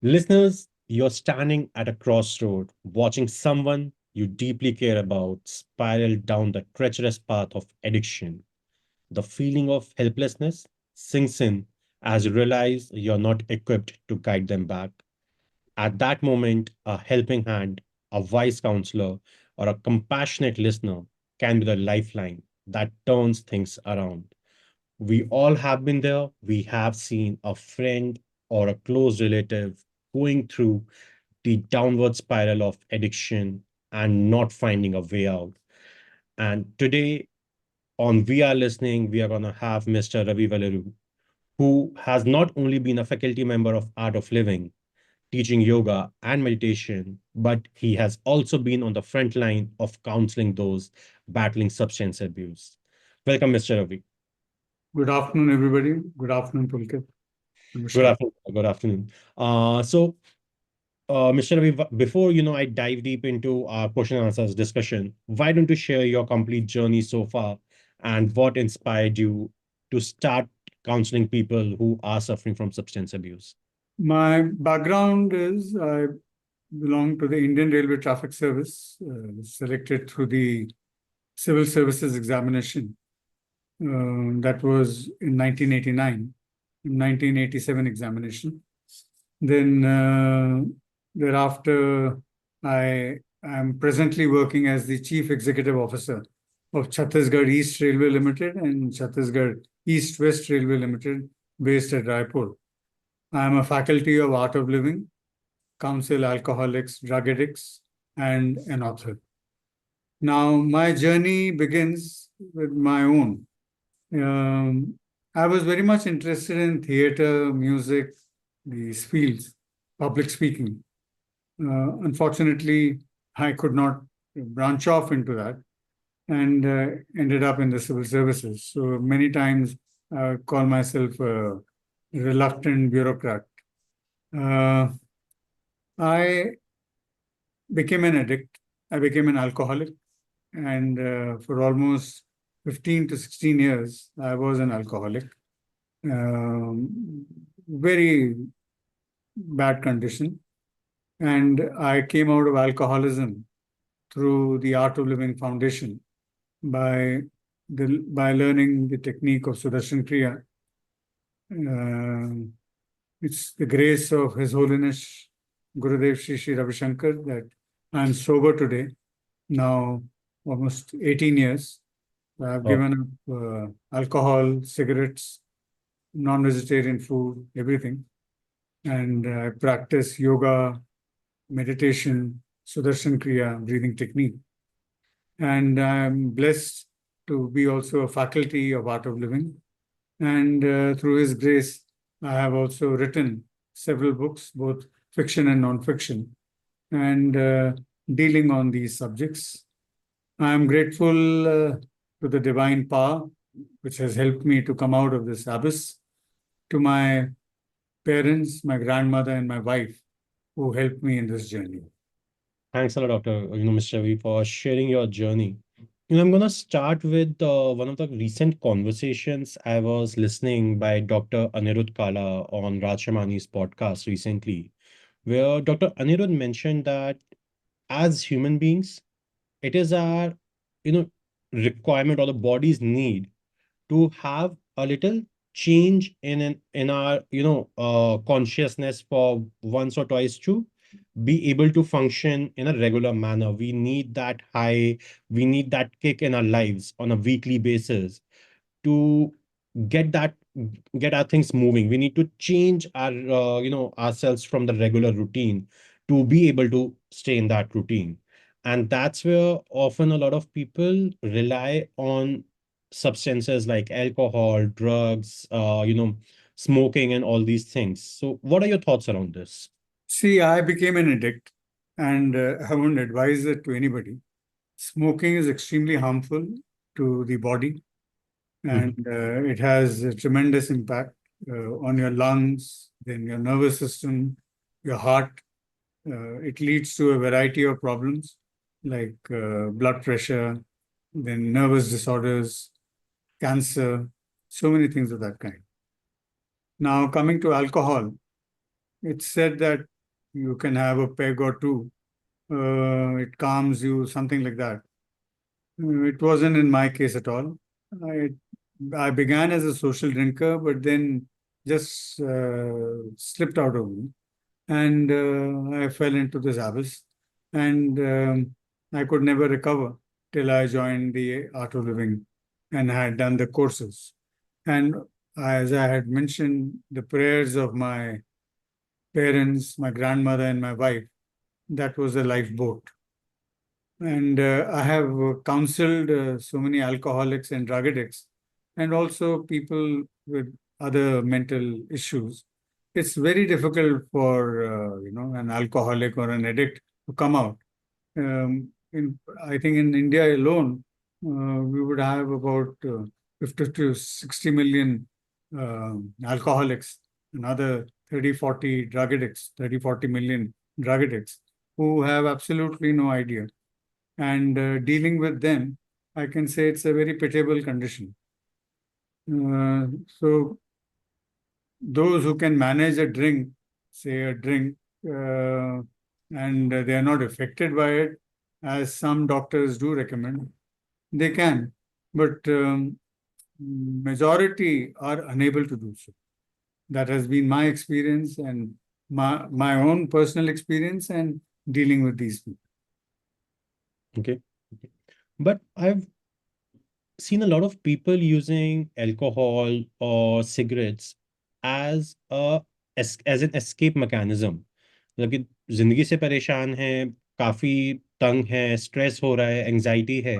Listeners, you're standing at a crossroad, watching someone you deeply care about spiral down the treacherous path of addiction. The feeling of helplessness sinks in as you realize you're not equipped to guide them back. At that moment, a helping hand, a wise counselor, or a compassionate listener can be the lifeline that turns things around. We all have been there. We have seen a friend or a close relative going through the downward spiral of addiction and not finding a way out. And today on We Are Listening, we are going to have Mr. Ravi Valluri, who has not only been a faculty member of Art of Living, teaching yoga and meditation, but he has also been on the front line of counseling those battling substance abuse. Welcome, Mr. Ravi. Good afternoon, everybody. Good afternoon, Pulkit. Good Namaskar. afternoon. Good afternoon. Mr. Ravi, before I dive deep into our question and answers discussion, why don't you share your complete journey so far and what inspired you to start counseling people who are suffering from substance abuse? My background is I belong to the Indian Railway Traffic Service, selected through the Civil Services examination. That was in 1989, 1987 examination. Then thereafter, I am presently working as the Chief Executive Officer of Chhattisgarh East Railway Limited and Chhattisgarh East West Railway Limited, based at Raipur. I am a faculty of Art of Living, counsel alcoholics, drug addicts, and an author. Now, my journey begins with my own. Um, I was very much interested in theater, music, these fields, public speaking. Unfortunately, I could not branch off into that and ended up in the civil services. So many times I call myself a reluctant bureaucrat. Uh, I became an addict. I became an alcoholic. And for almost 15 to 16 years, I was an alcoholic. Very bad condition. And I came out of alcoholism through the Art of Living Foundation by by learning the technique of Sudarshan Kriya. Uh, it's the grace of His Holiness Gurudev Sri Ravi Shankar that I'm sober today, now almost 18 years. I've Oh, given up alcohol, cigarettes, non-vegetarian food, everything. And I practice yoga, meditation, Sudarshan Kriya, breathing technique. And I'm blessed to be also a faculty of Art of Living. And through His grace, I have also written several books, both fiction and non-fiction, and dealing on these subjects. I am grateful to the divine power which has helped me to come out of this abyss, to my parents, my grandmother, and my wife who helped me in this journey. thanks a lot, Dr. Mr. Ravi, for sharing your journey. I'm going to start with one of the recent conversations I was listening by Dr. Anirudh Kala on Raj Shamani's podcast recently, where Dr. Anirudh mentioned that as human beings, it is our, you know, requirement or the body's need to have a little change in our consciousness for once or twice to be able to function in a regular manner. We need that high, we need that kick in our lives on a weekly basis to get that get our things moving. We need to change our ourselves from the regular routine to be able to stay in that routine. And that's where often a lot of people rely on substances like alcohol, drugs, smoking and all these things. So what are your thoughts around this? See, I became an addict, and I won't advise it to anybody. Smoking is extremely harmful to the body, and Mhm. it has a tremendous impact on your lungs, then your nervous system, your heart. It leads to a variety of problems like blood pressure, then nervous disorders, cancer, so many things of that kind. Now, coming to alcohol, It's said that you can have a peg or two. It calms you, something like that. It wasn't in my case at all. I, I began as a social drinker, but then just slipped out of me. And I fell into this abyss. And I could never recover till I joined the Art of Living and had done the courses. And as I had mentioned, the prayers of my parents, my grandmother, and my wife, that was a lifeboat. And I have counseled so many alcoholics and drug addicts, and also people with other mental issues. It's very difficult for an alcoholic or an addict to come out. I think in India alone, we would have about 50 to 60 million alcoholics, another 30, 40 drug addicts, 30, 40 million drug addicts who have absolutely no idea. And dealing with them, I can say it's a very pitiable condition. So those who can manage a drink, say a drink, and they are not affected by it, as some doctors do recommend, they can. But majority are unable to do so. That has been my experience and my own personal experience and dealing with these people. Okay. Okay. But I've seen a lot of people using alcohol or cigarettes as as an escape mechanism. मतलब कि जिंदगी से परेशान है, काफी तंग है, stress हो रहा है, एंजाइटी है,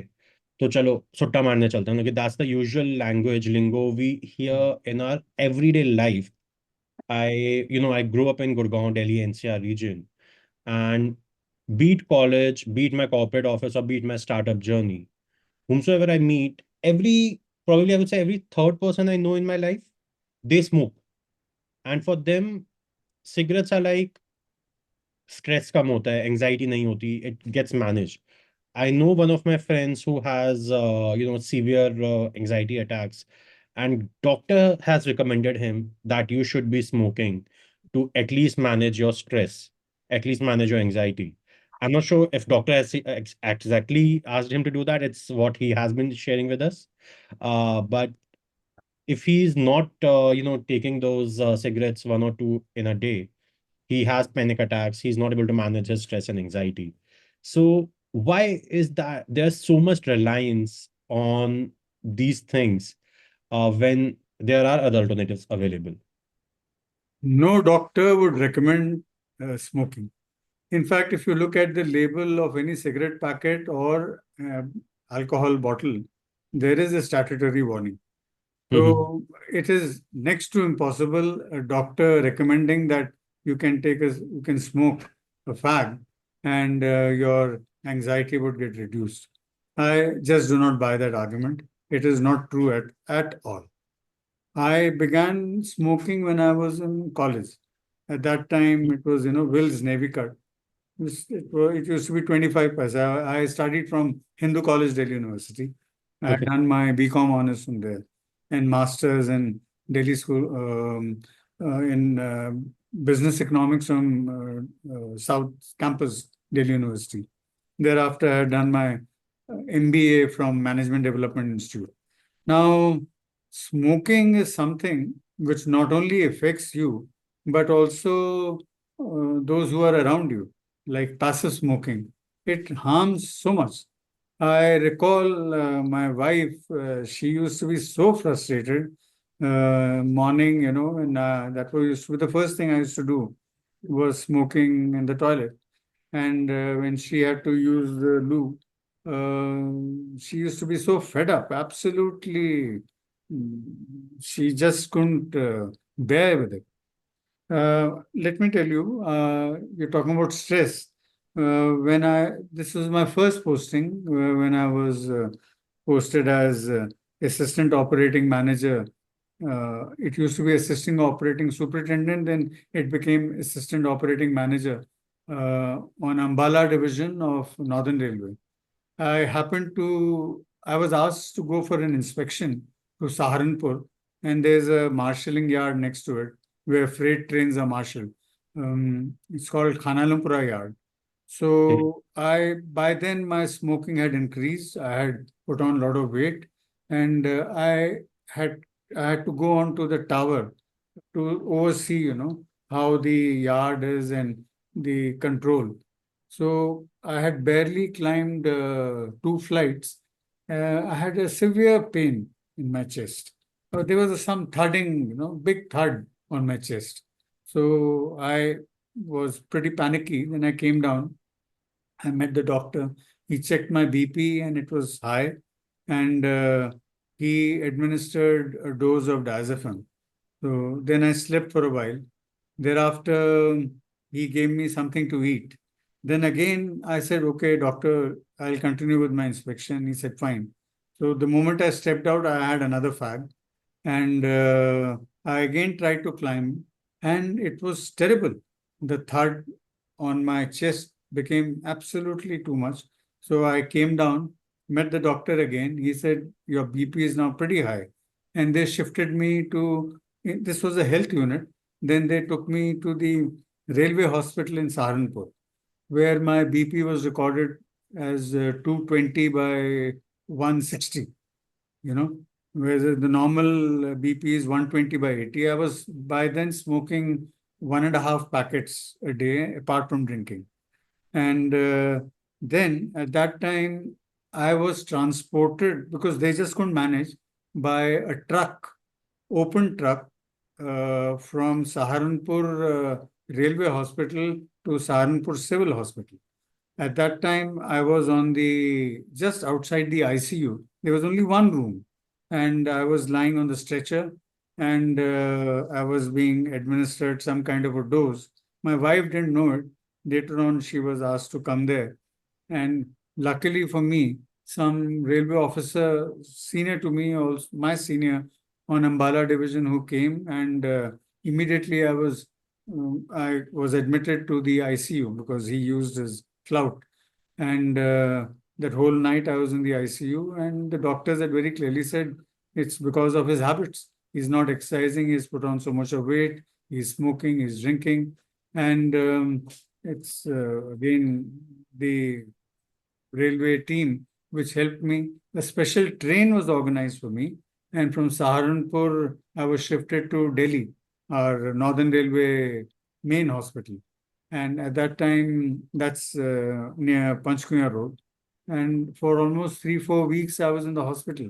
तो चलो सुट्टा मारने चलते हैं. मतलब कि that's the usual language lingo we hear in our everyday life. I grew up in Gurgaon, Delhi, NCR region, and beat college, beat my corporate office, or beat my startup journey, whomsoever I meet, probably I would say every third person I know in my life, they smoke. And for them, cigarettes are like stress कम होता है, anxiety नहीं होती, it gets managed. I know one of my friends who has, severe anxiety attacks, and doctor has recommended him that you should be smoking to at least manage your stress, at least manage your anxiety. I'm not sure if doctor has exactly asked him to do that. It's what he has been sharing with us. But if he's not, taking those cigarettes one or two in a day, he has panic attacks. He's not able to manage his stress and anxiety. So why is that there's so much reliance on these things when there are other alternatives available? No doctor would recommend smoking. In fact, if you look at the label of any cigarette packet or alcohol bottle, there is a statutory warning. Mhm. So it is next to impossible a doctor recommending that you can smoke a fag and your anxiety would get reduced. I just do not buy that argument. It is not true at all. I began smoking when I was in college. At that time, it was, Will's Navy Cut. It used to be 25 paisa. I studied from Hindu College, Delhi University. I had Okay. done my BCom honors from there and masters in Delhi School in business economics from South Campus, Delhi University. Thereafter, I had done my MBA from Management Development Institute. Now, smoking is something which not only affects you, but also those who are around you, like passive smoking. It harms so much. I recall my wife, she used to be so frustrated morning, and that was used to be the first thing I used to do was smoking in the toilet. And when she had to use the loo, she used to be so fed up, absolutely. mm, She just couldn't bear with it. Let me tell you, you're talking about stress. This was my first posting when I was posted as assistant operating manager. It used to be assistant operating superintendent, then it became assistant operating manager on Ambala division of Northern Railway. I was asked to go for an inspection to Saharanpur, and there's a marshalling yard next to it where freight trains are marshaled. It's called Khanalumpura Yard. Okay. So by then my smoking had increased. I had put on a lot of weight, and had I had to go on to the tower to oversee, how the yard is and the control. So I had barely climbed 2 flights. I had a severe pain in my chest. There was some thudding, big thud on my chest. So I was pretty panicky. Then I came down. I met the doctor. He checked my BP and it was high, and he administered a dose of diazepam. So then I slept for a while. Thereafter, he gave me something to eat. Then again, I said, okay, doctor, I'll continue with my inspection. He said, fine. So the moment I stepped out, I had another fag. And I again tried to climb, and it was terrible. The thud on my chest became absolutely too much. So I came down, met the doctor again. He said, your BP is now pretty high. And they shifted me to, this was a health unit. Then they took me to the railway hospital in Saharanpur, where my BP was recorded as 220 by 160, you know, whereas the normal BP is 120 by 80. I was by then smoking 1.5 packets a day apart from drinking. And then at that time, I was transported because they just couldn't manage by a truck, open truck, from Saharanpur Railway Hospital to Saharanpur Civil Hospital. At that time, I was on the just outside the ICU. There was only one room, and I was lying on the stretcher, and I was being administered some kind of a dose. My wife didn't know it. Later on, she was asked to come there, and luckily for me, some railway officer senior to me, also my senior on Ambala division, who came, and immediately I was admitted to the ICU because he used his flout. And that whole night I was in the ICU, and the doctors had very clearly said it's because of his habits. He's not exercising, he's put on so much of weight, he's smoking, he's drinking. And it's again the railway team which helped me. A special train was organized for me, and from Saharanpur, I was shifted to Delhi, our Northern Railway main hospital. And at that time, that's near Panchkunya Road. And for almost 3, 4 weeks, I was in the hospital.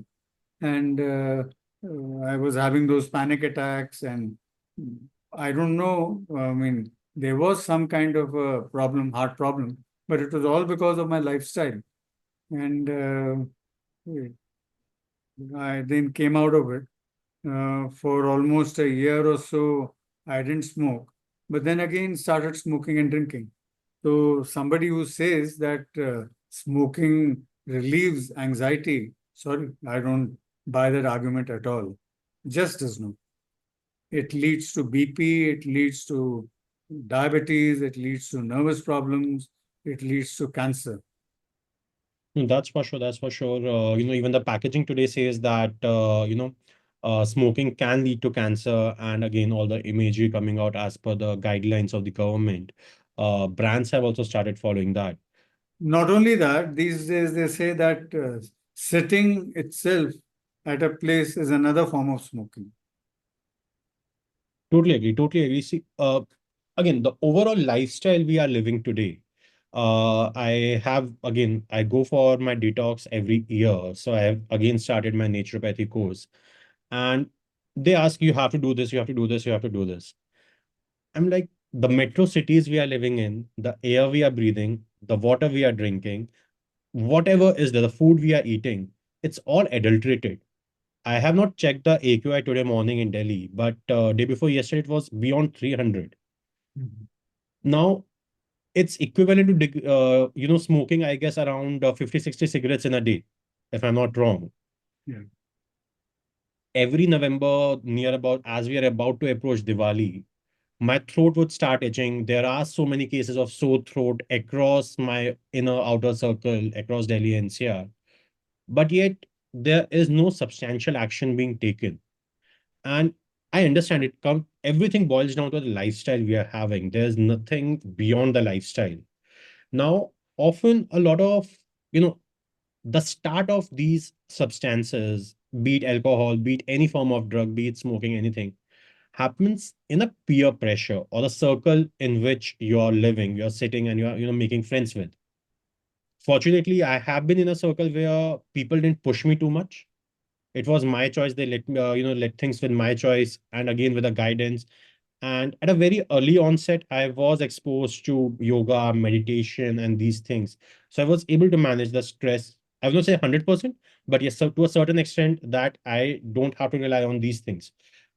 And I was having those panic attacks. And I don't know, I mean, there was some kind of a problem, heart problem, but it was all because of my lifestyle. And I then came out of it. For almost a year or so, I didn't smoke, but then again started smoking and drinking. So somebody who says that smoking relieves anxiety, sorry, I don't buy that argument at all. Just does not. It leads to BP, it leads to diabetes, it leads to nervous problems, it leads to cancer. No, that's for sure. That's for sure. Even the packaging today says that smoking can lead to cancer, and again, all the imagery coming out as per the guidelines of the government. Brands have also started following that. Not only that, these days they say that sitting itself at a place is another form of smoking. Totally agree. Totally agree. See, again, the overall lifestyle we are living today. I go for my detox every year. So I have again started my naturopathy course, and they ask you have to do this, you have to do this, you have to do this. I'm like, the metro cities we are living in, the air we are breathing, the water we are drinking, whatever is there, the food we are eating, it's all adulterated. I have not checked the AQI today morning in Delhi, but day before yesterday it was beyond 300. Mhm. Now it's equivalent to smoking, I guess, around 50, 60 cigarettes in a day, if I'm not wrong. Yeah. Every November, near about as we are about to approach Diwali, my throat would start itching. There are so many cases of sore throat across my inner outer circle, across Delhi NCR. But yet, there is no substantial action being taken. And I understand it. everything boils down to the lifestyle we are having. There's nothing beyond the lifestyle. Now, often a lot of, you know, the start of these substances, be it alcohol, be it any form of drug, be it smoking, anything, happens in a peer pressure or the circle in which you're living, you're sitting and you're, making friends with. Fortunately, I have been in a circle where people didn't push me too much. It was my choice. They let me, let things with my choice, and again with the guidance. And at a very early onset, I was exposed to yoga, meditation, and these things. So I was able to manage the stress. I will not say 100%, but yes, so to a certain extent, that I don't have to rely on these things.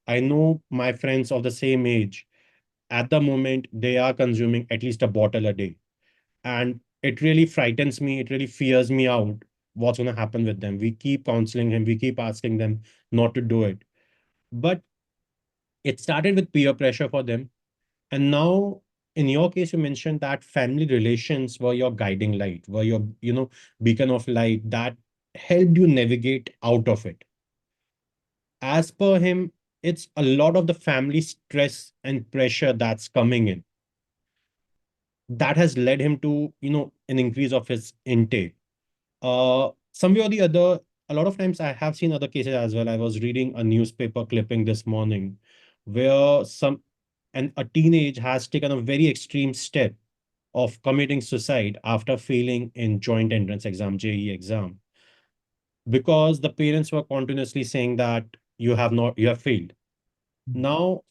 I know my friends of the same age, at the moment, they are consuming at least a bottle a day. And it really frightens me. It really fears me out what's going to happen with them. We keep counseling him, we keep asking them not to do it. But it started with peer pressure for them. And now, in your case, you mentioned that family relations were your guiding light, were your, beacon of light that helped you navigate out of it. As per him, it's a lot of the family stress and pressure that's coming in that has led him to, an increase of his intake. Some way or the other, a lot of times I have seen other cases as well. I was reading a newspaper clipping this morning where a teenage has taken a very extreme step of committing suicide after failing in joint entrance exam, JEE exam, because the parents were continuously saying that you have failed. Now,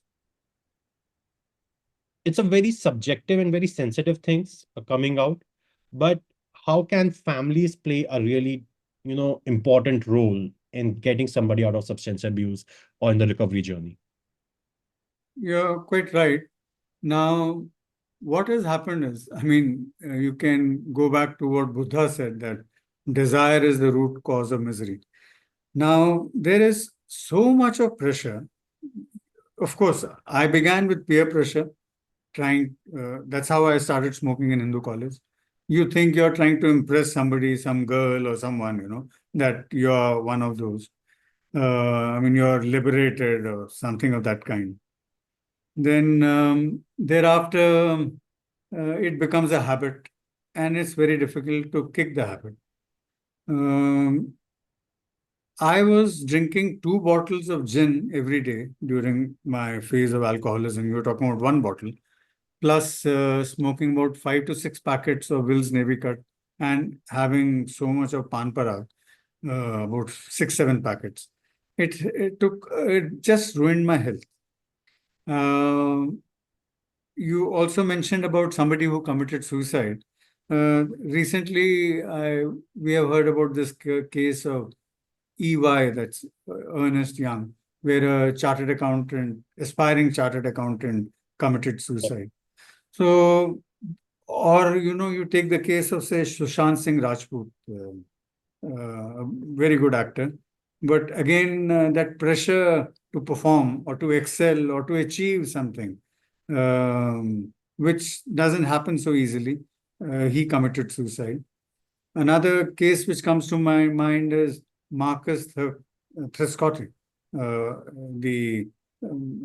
it's a very subjective and very sensitive things coming out, but how can families play a really, important role in getting somebody out of substance abuse or in the recovery journey? You're quite right. Now, what has happened is, I mean, you can go back to what Buddha said, that desire is the root cause of misery. Now, there is so much of pressure. Of course, I began with peer pressure, that's how I started smoking in Hindu college. You think you're trying to impress somebody, some girl or someone, that you're one of those. I mean, you're liberated or something of that kind. Then thereafter, it becomes a habit, and it's very difficult to kick the habit. Um, I was drinking 2 bottles of gin every day during my phase of alcoholism. You were talking about 1 bottle, plus smoking about 5 to 6 packets of Will's Navy Cut and having so much of pan parag, about 6, 7 packets. It just ruined my health. You also mentioned about somebody who committed suicide. Recently, we have heard about this case of EY, that's Ernest Young, where a chartered accountant, aspiring chartered accountant, committed suicide. So, or you take the case of, say, Sushant Singh Rajput, a very good actor, but again, that pressure to perform or to excel or to achieve something, which doesn't happen so easily, he committed suicide. Another case which comes to my mind is Marcus Trescotty, the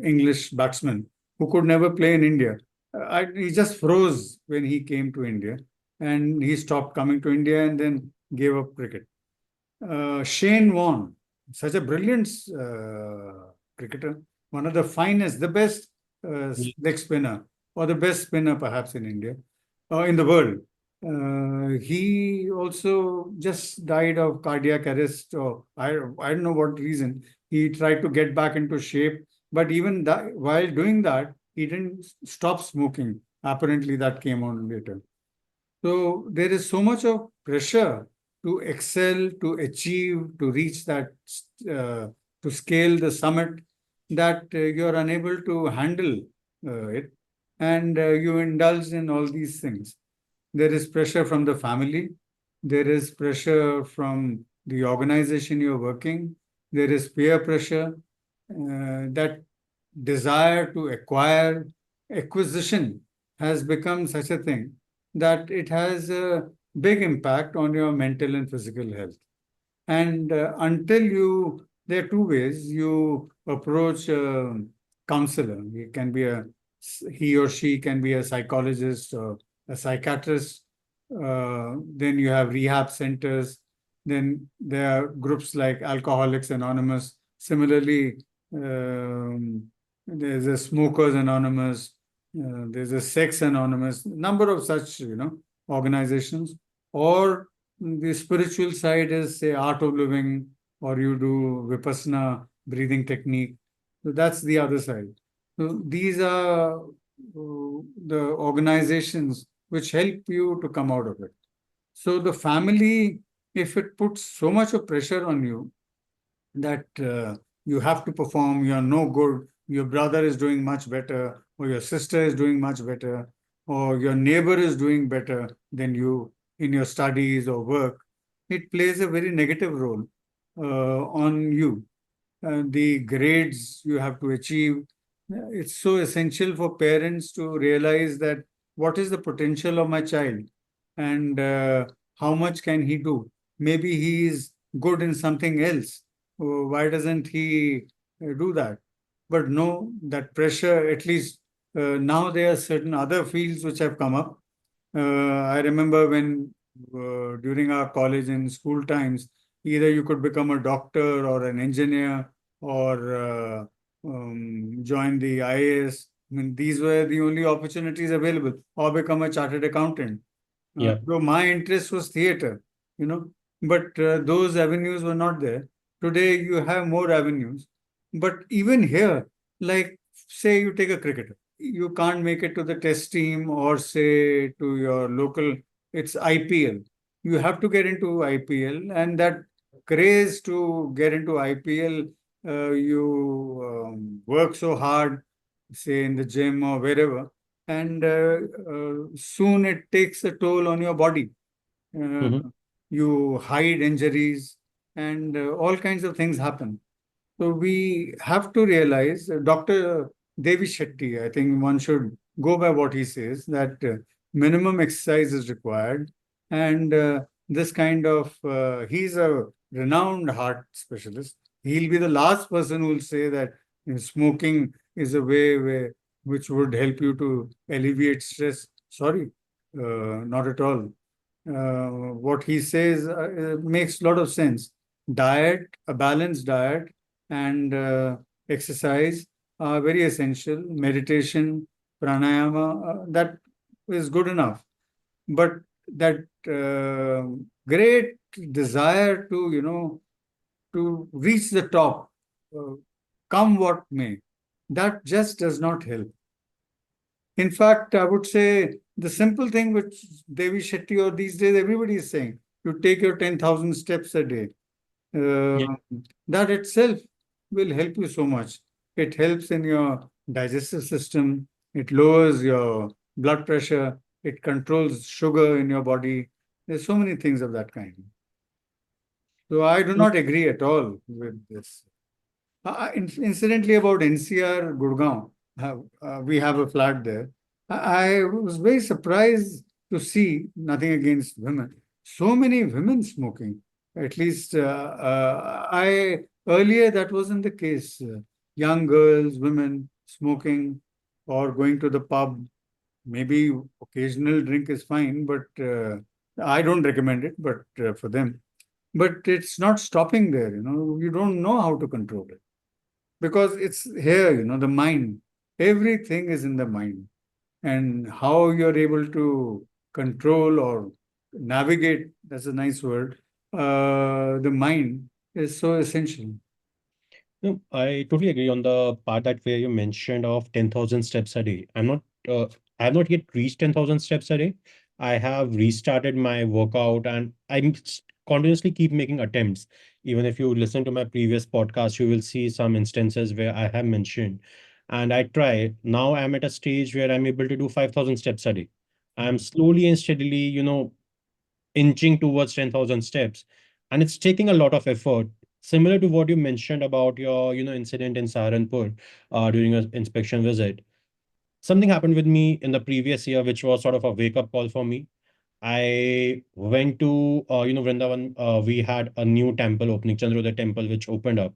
English batsman who could never play in India. He just froze when he came to India, and he stopped coming to India and then gave up cricket. Shane Warne, such a brilliant cricketer, one of the finest, the best leg spinner, or the best spinner perhaps in India, in the world. He also just died of cardiac arrest, or I don't know what reason. He tried to get back into shape, but even that, while doing that, he didn't stop smoking. Apparently, that came on later. So there is so much of pressure to excel, to achieve, to reach that, to scale the summit, that you're unable to handle it, and you indulge in all these things. There is pressure from the family. There is pressure from the organization you're working. There is peer pressure. That desire to acquire, acquisition has become such a thing that it has a big impact on your mental and physical health. And until you, there are two ways you approach counselor. He or she can be a psychologist or a psychiatrist. Then you have rehab centers. Then there are groups like Alcoholics Anonymous. Similarly, there's a Smokers Anonymous. There's a Sex Anonymous. Number of such, organizations. Or the spiritual side is, say, Art of Living, or you do Vipassana breathing technique. So that's the other side. So these are the organizations which help you to come out of it. So the family, if it puts so much of pressure on you that you have to perform, you're no good, your brother is doing much better, or your sister is doing much better, or your neighbor is doing better than you in your studies or work, it plays a very negative role on you. The grades you have to achieve. It's so essential for parents to realize that what is the potential of my child, and how much can he do? Maybe he is good in something else. Why doesn't he do that? But no, that pressure, at least now there are certain other fields which have come up. I remember when during our college and school times, either you could become a doctor or an engineer, or join the IAS. I mean, these were the only opportunities available, or become a chartered accountant. Yeah. So my interest was theater, but those avenues were not there. Today you have more avenues, but even here, like say you take a cricketer, you can't make it to the test team, or say to your local, it's IPL. You have to get into IPL, and that craze to get into IPL, you work so hard, say in the gym or wherever, and soon it takes a toll on your body. Uh, Hmm. you hide injuries, and all kinds of things happen. So we have to realize, Dr. Devi Shetty, I think one should go by what he says, that minimum exercise is required. And this kind of, he's a renowned heart specialist. He'll be the last person who will say that smoking is a which would help you to alleviate stress. Sorry, not at all. What he says makes a lot of sense. Diet, a balanced diet, and exercise are very essential. Meditation, pranayama, that is good enough. But that great desire to, to reach the top, uh, come what may, that just does not help. In fact, I would say the simple thing which Devi Shetty or these days everybody is saying, you take your 10,000 steps a day. Yeah. Uh, that itself will help you so much. It helps in your digestive system, it lowers your blood pressure, it controls sugar in your body. There's so many things of that kind. So I do not agree at all with this. Incidentally, about NCR Gurgaon, we have a flat there. I was very surprised to see, nothing against women, so many women smoking. At least I earlier that wasn't the case. Young girls, women smoking, or going to the pub. Maybe occasional drink is fine, but I don't recommend it. But for them, but it's not stopping there. You don't know how to control it, because it's here, the mind. Everything is in the mind, and how you're able to control or navigate, that's a nice word, the mind is so essential. No, I totally agree on the part that where you mentioned of 10,000 steps a day. I have not yet reached 10,000 steps a day. I have restarted my workout and continuously keep making attempts. Even if you listen to my previous podcast, you will see some instances where I have mentioned. And I try. Now I'm at a stage where I'm able to do 5,000 steps a day. I'm slowly and steadily, inching towards 10,000 steps. And it's taking a lot of effort. Similar to what you mentioned about your, incident in Saharanpur during an inspection visit. Something happened with me in the previous year, which was sort of a wake-up call for me. I went to, Vrindavan. We had a new temple opening, Chandrodaya temple, which opened up.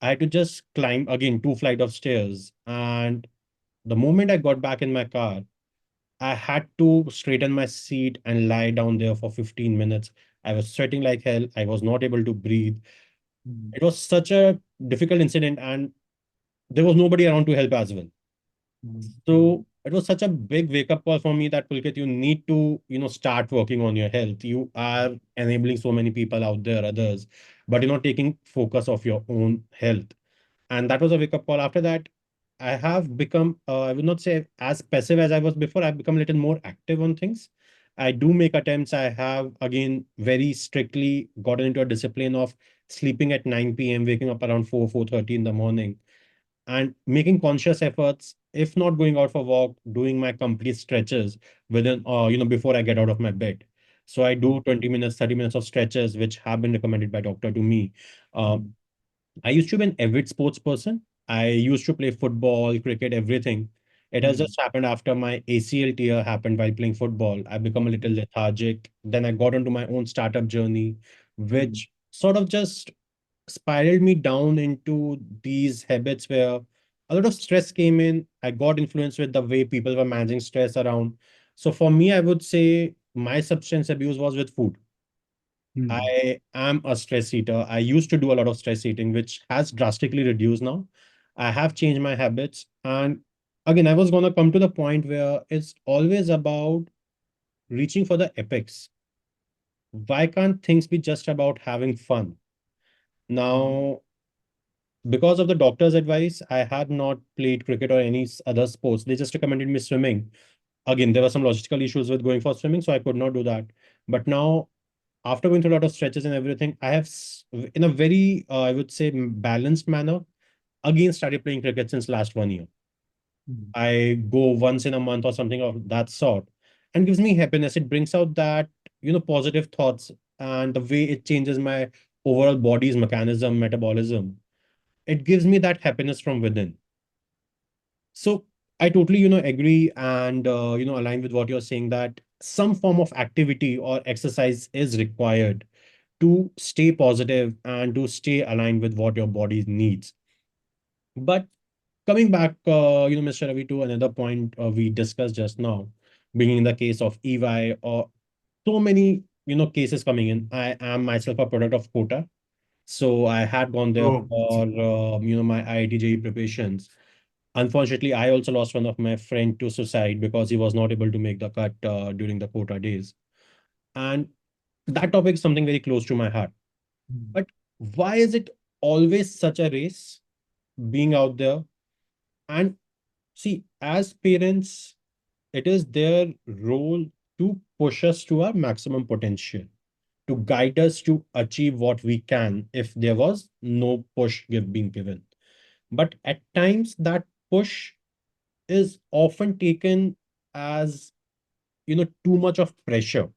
I had to just climb again 2 flight of stairs. And the moment I got back in my car, I had to straighten my seat and lie down there for 15 minutes. I was sweating like hell. I was not able to breathe. Mm, It was such a difficult incident, and there was nobody around to help as well. So it was such a big wake up call for me that Pulkit, you need to, start working on your health. You are enabling so many people out there, others, but you're not taking focus of your own health. And that was a wake up call. After that, I have become, I would not say as passive as I was before. I've become a little more active on things. I do make attempts. I have, again, very strictly gotten into a discipline of sleeping at 9 p.m., waking up around 4, 4:30 in the morning, and making conscious efforts, if not going out for walk, doing my complete stretches within, before I get out of my bed. So I do 20 minutes, 30 minutes of stretches, which have been recommended by doctor to me. Um, I used to be an avid sports person. I used to play football, cricket, everything. It has just happened after my ACL tear happened while playing football. I become a little lethargic. Then I got into my own startup journey, which sort of just spiraled me down into these habits where a lot of stress came in. I got influenced with the way people were managing stress around. So for me, I would say my substance abuse was with food. I am a stress eater. I used to do a lot of stress eating, which has drastically reduced now. I have changed my habits. And again, I was going to come to the point where it's always about reaching for the epics. Why can't things be just about having fun? Now, because of the doctor's advice, I had not played cricket or any other sports. They just recommended me swimming. Again, there were some logistical issues with going for swimming, so I could not do that. But now, after going through a lot of stretches and everything, I have, in a very, I would say, balanced manner, again started playing cricket since last 1 year. I go once in a month or something of that sort, and gives me happiness. It brings out that, positive thoughts, and the way it changes my overall body's mechanism, metabolism. It gives me that happiness from within. So I totally, agree and, align with what you're saying, that some form of activity or exercise is required to stay positive and to stay aligned with what your body needs. But coming back, Mr. Ravi, to another point we discussed just now, being in the case of EY or so many, cases coming in. I am myself a product of quota. So I had gone there Oh, for, my IIT JEE preparations. Unfortunately, I also lost one of my friend to suicide because he was not able to make the cut during the quota days. And that topic is something very close to my heart. But why is it always such a race being out there? And see, as parents, it is their role to push us to our maximum potential, to guide us to achieve what we can if there was no being given. But at times, that push is often taken as, too much of pressure.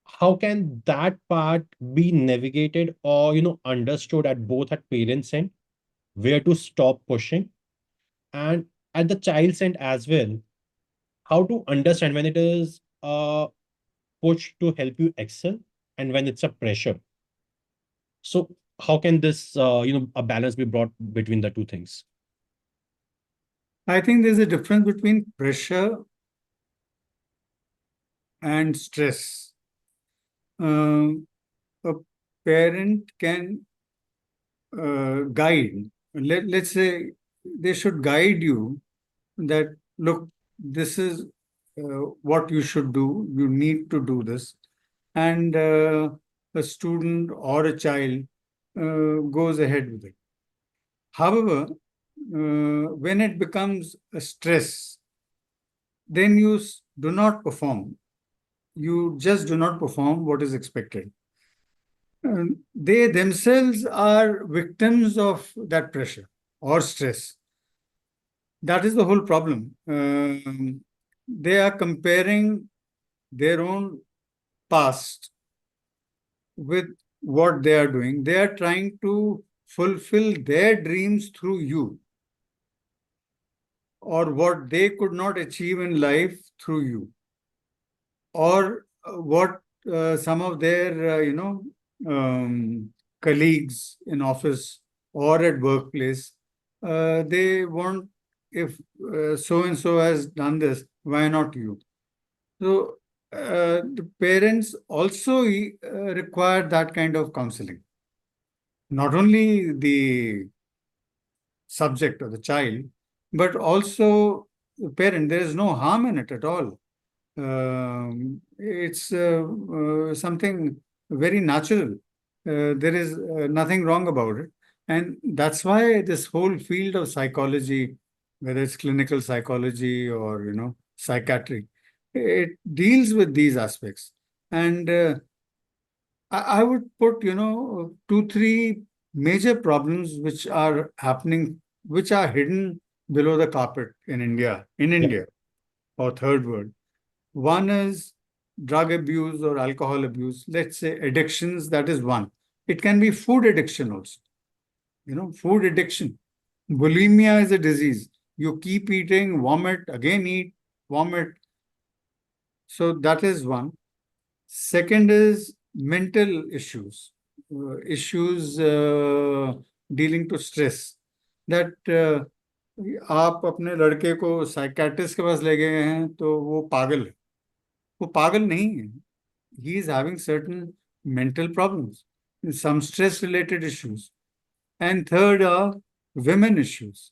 How can that part be navigated or, understood at both at parents' end, where to stop pushing, and at the child's end as well, how to understand when it is a push to help you excel and when it's a pressure? So how can this, a balance be brought between the two things? I think there's a difference between pressure and stress. A parent can guide. Let's say they should guide you that, look, this is what you should do. You need to do this. And a student or a child goes ahead with it. However, when it becomes a stress, then you do not perform. You just do not perform what is expected. They themselves are victims of that pressure or stress. That is the whole problem. They are comparing their own past with what they are doing. They are trying to fulfill their dreams through you, or what they could not achieve in life through you, or what some of their colleagues in office or at workplace, they want, if so and so has done this, why not you? So the parents also require that kind of counseling. Not only the subject or the child, but also the parent. There is no harm in it at all. It's something very natural. There is nothing wrong about it. And that's why this whole field of psychology, whether it's clinical psychology or, psychiatry, it deals with these aspects. And I would put, two, three major problems which are happening, which are hidden below the carpet in Yeah. India or third world. One is drug abuse or alcohol abuse. Let's say addictions, that is one. It can be food addiction also. Food addiction. Bulimia is a disease. You keep eating, vomit, again eat, vomit. So that is one. Second is mental issues, issues dealing to stress. That आप अपने लड़के को psychiatrist के पास ले गए हैं तो वो पागल है. वो पागल नहीं है. He is having certain mental problems, some stress related issues. And third are women issues.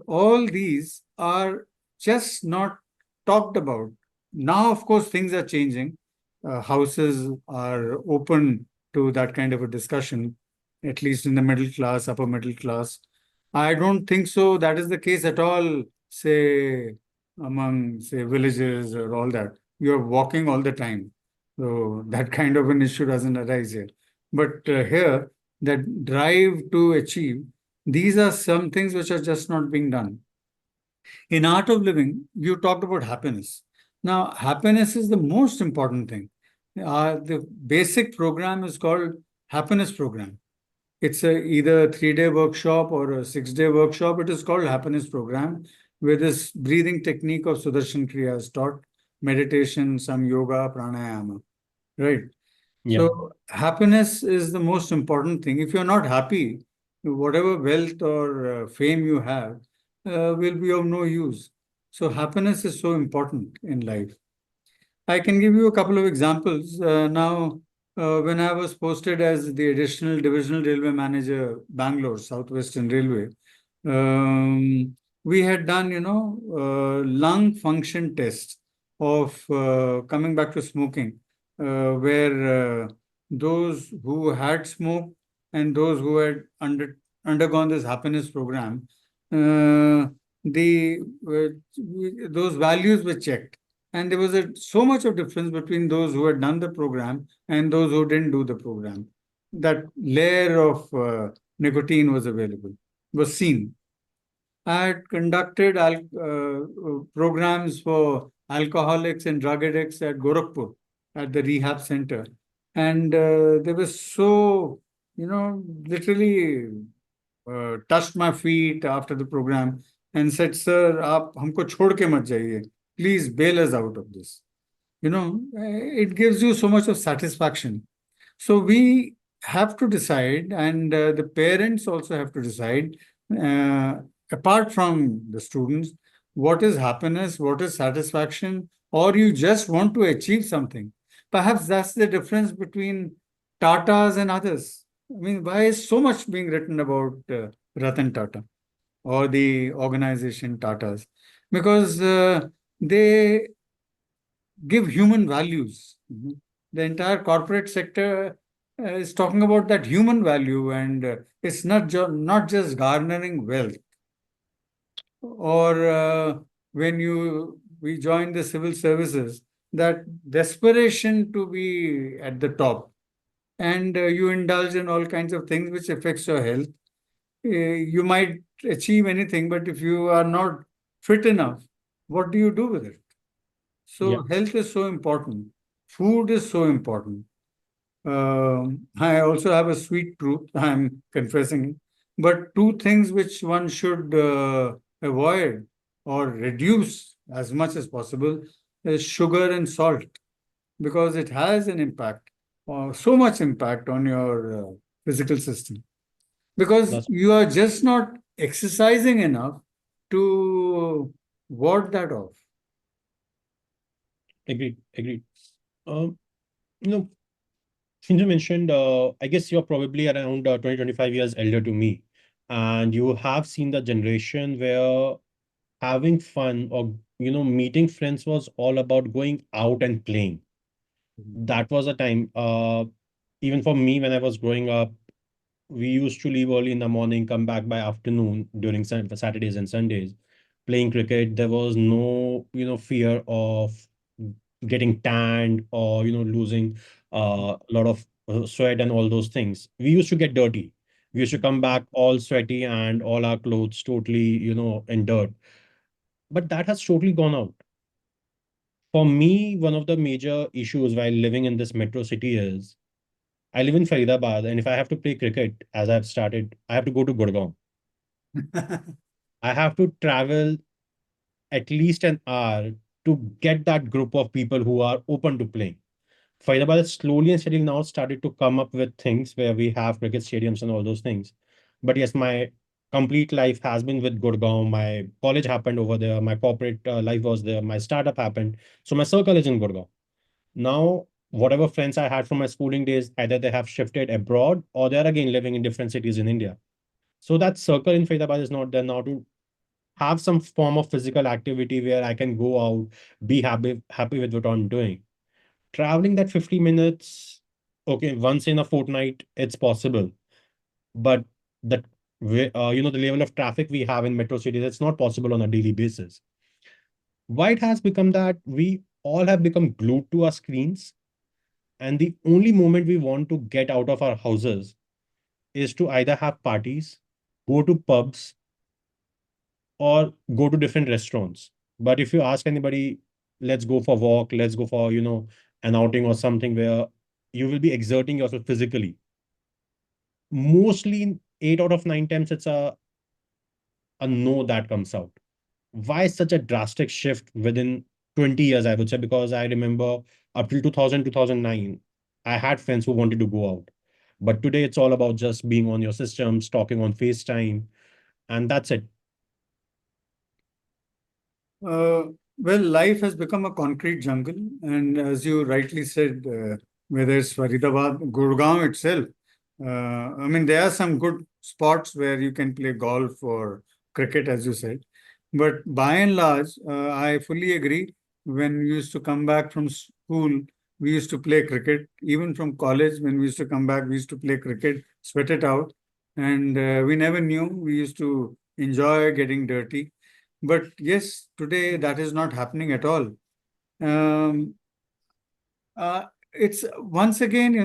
All these are just not talked about. Now, of course, things are changing. Houses are open to that kind of a discussion, at least in the middle class, upper middle class. I don't think so. That is the case at all, say, among, say, villages or all that. You're walking all the time. So that kind of an issue doesn't arise here. But here, that drive to achieve, these are some things which are just not being done. In Art of Living, you talked about happiness. Now, happiness is the most important thing. The basic program is called Happiness Program. It's either a 3-day workshop or a 6-day workshop. It is called Happiness Program, where this breathing technique of Sudarshan Kriya is taught, meditation, some yoga, pranayama, right? Yeah. So happiness is the most important thing. If you're not happy, whatever wealth or fame you have will be of no use. So happiness is so important in life. I can give you a couple of examples. When I was posted as the additional divisional railway manager, Bangalore, Southwestern Railway, we had done, lung function tests of coming back to smoking, where those who had smoked and those who had undergone this happiness program, the those values were checked, and there was so much of difference between those who had done the program and those who didn't do the program. That layer of nicotine was seen. I had conducted programs for alcoholics and drug addicts at Gorakhpur at the rehab center. And they were so, literally touched my feet after the program and said, Sir, aap humko chhod ke mat jaiye. Please bail us out of this. It gives you so much of satisfaction. So we have to decide, and the parents also have to decide, uh, apart from the students, what is happiness, what is satisfaction, or you just want to achieve something. Perhaps that's the difference between Tatas and others. I mean, why is so much being written about Ratan Tata or the organization Tatas? Because they give human values. The entire corporate sector is talking about that human value, and it's not just garnering wealth. Or when we join the civil services, that desperation to be at the top, and you indulge in all kinds of things which affects your health. You might achieve anything, but if you are not fit enough, what do you do with it? Yeah. So health is so important. Food is so important. I also have a sweet tooth, I'm confessing. But two things which one should avoid or reduce as much as possible is sugar and salt, because it has an impact, so much impact on your physical system. because That's you are just not exercising enough to ward that off. agreed. Agreed. Um, you know, since you mentioned, I guess you're probably around 20, 25 years elder to me, and you have seen the generation where having fun or meeting friends was all about going out and playing. That was a time. Even for me, when I was growing up, we used to leave early in the morning, come back by afternoon during Saturdays and Sundays, playing cricket. There was no, fear of getting tanned or, losing a lot of sweat and all those things. We used to get dirty. We used to come back all sweaty and all our clothes totally, in dirt. But that has totally gone out. For me, one of the major issues while living in this metro city is I live in Faridabad, and if I have to play cricket, as I've started, I have to go to Gurgaon. I have to travel at least an hour to get that group of people who are open to playing. Faridabad is slowly and steadily now started to come up with things where we have cricket stadiums and all those things. But yes, my complete life has been with Gurgaon. My college happened over there. My corporate life was there. My startup happened. So my circle is in Gurgaon. Now, whatever friends I had from my schooling days, either they have shifted abroad or they're again living in different cities in India. So that circle in Faridabad is not there now to have some form of physical activity where I can go out, be happy with what I'm doing. Traveling that 50 minutes, okay, once in a fortnight, it's possible. But that the level of traffic we have in metro cities, it's not possible on a daily basis. Why it has become that we all have become glued to our screens, and the only moment we want to get out of our houses is to either have parties, go to pubs, or go to different restaurants. But if you ask anybody, let's go for a walk, let's go for, an outing or something where you will be exerting yourself physically. Mostly 8 out of 9 times, it's a no that comes out. Why such a drastic shift within 20 years, I would say? Because I remember up till 2000, 2009, I had friends who wanted to go out. But today it's all about just being on your systems, talking on FaceTime, and that's it. Uh, well, life has become a concrete jungle, and as you rightly said, whether it's Faridabad, Gurgaon itself, I mean, there are some good spots where you can play golf or cricket, as you said. But by and large, I fully agree. When we used to come back from school, we used to play cricket. Even from college, when we used to come back, we used to play cricket, sweat it out, and we never knew. We used to enjoy getting dirty, but yes, today that is not happening at all. Um, it's once again,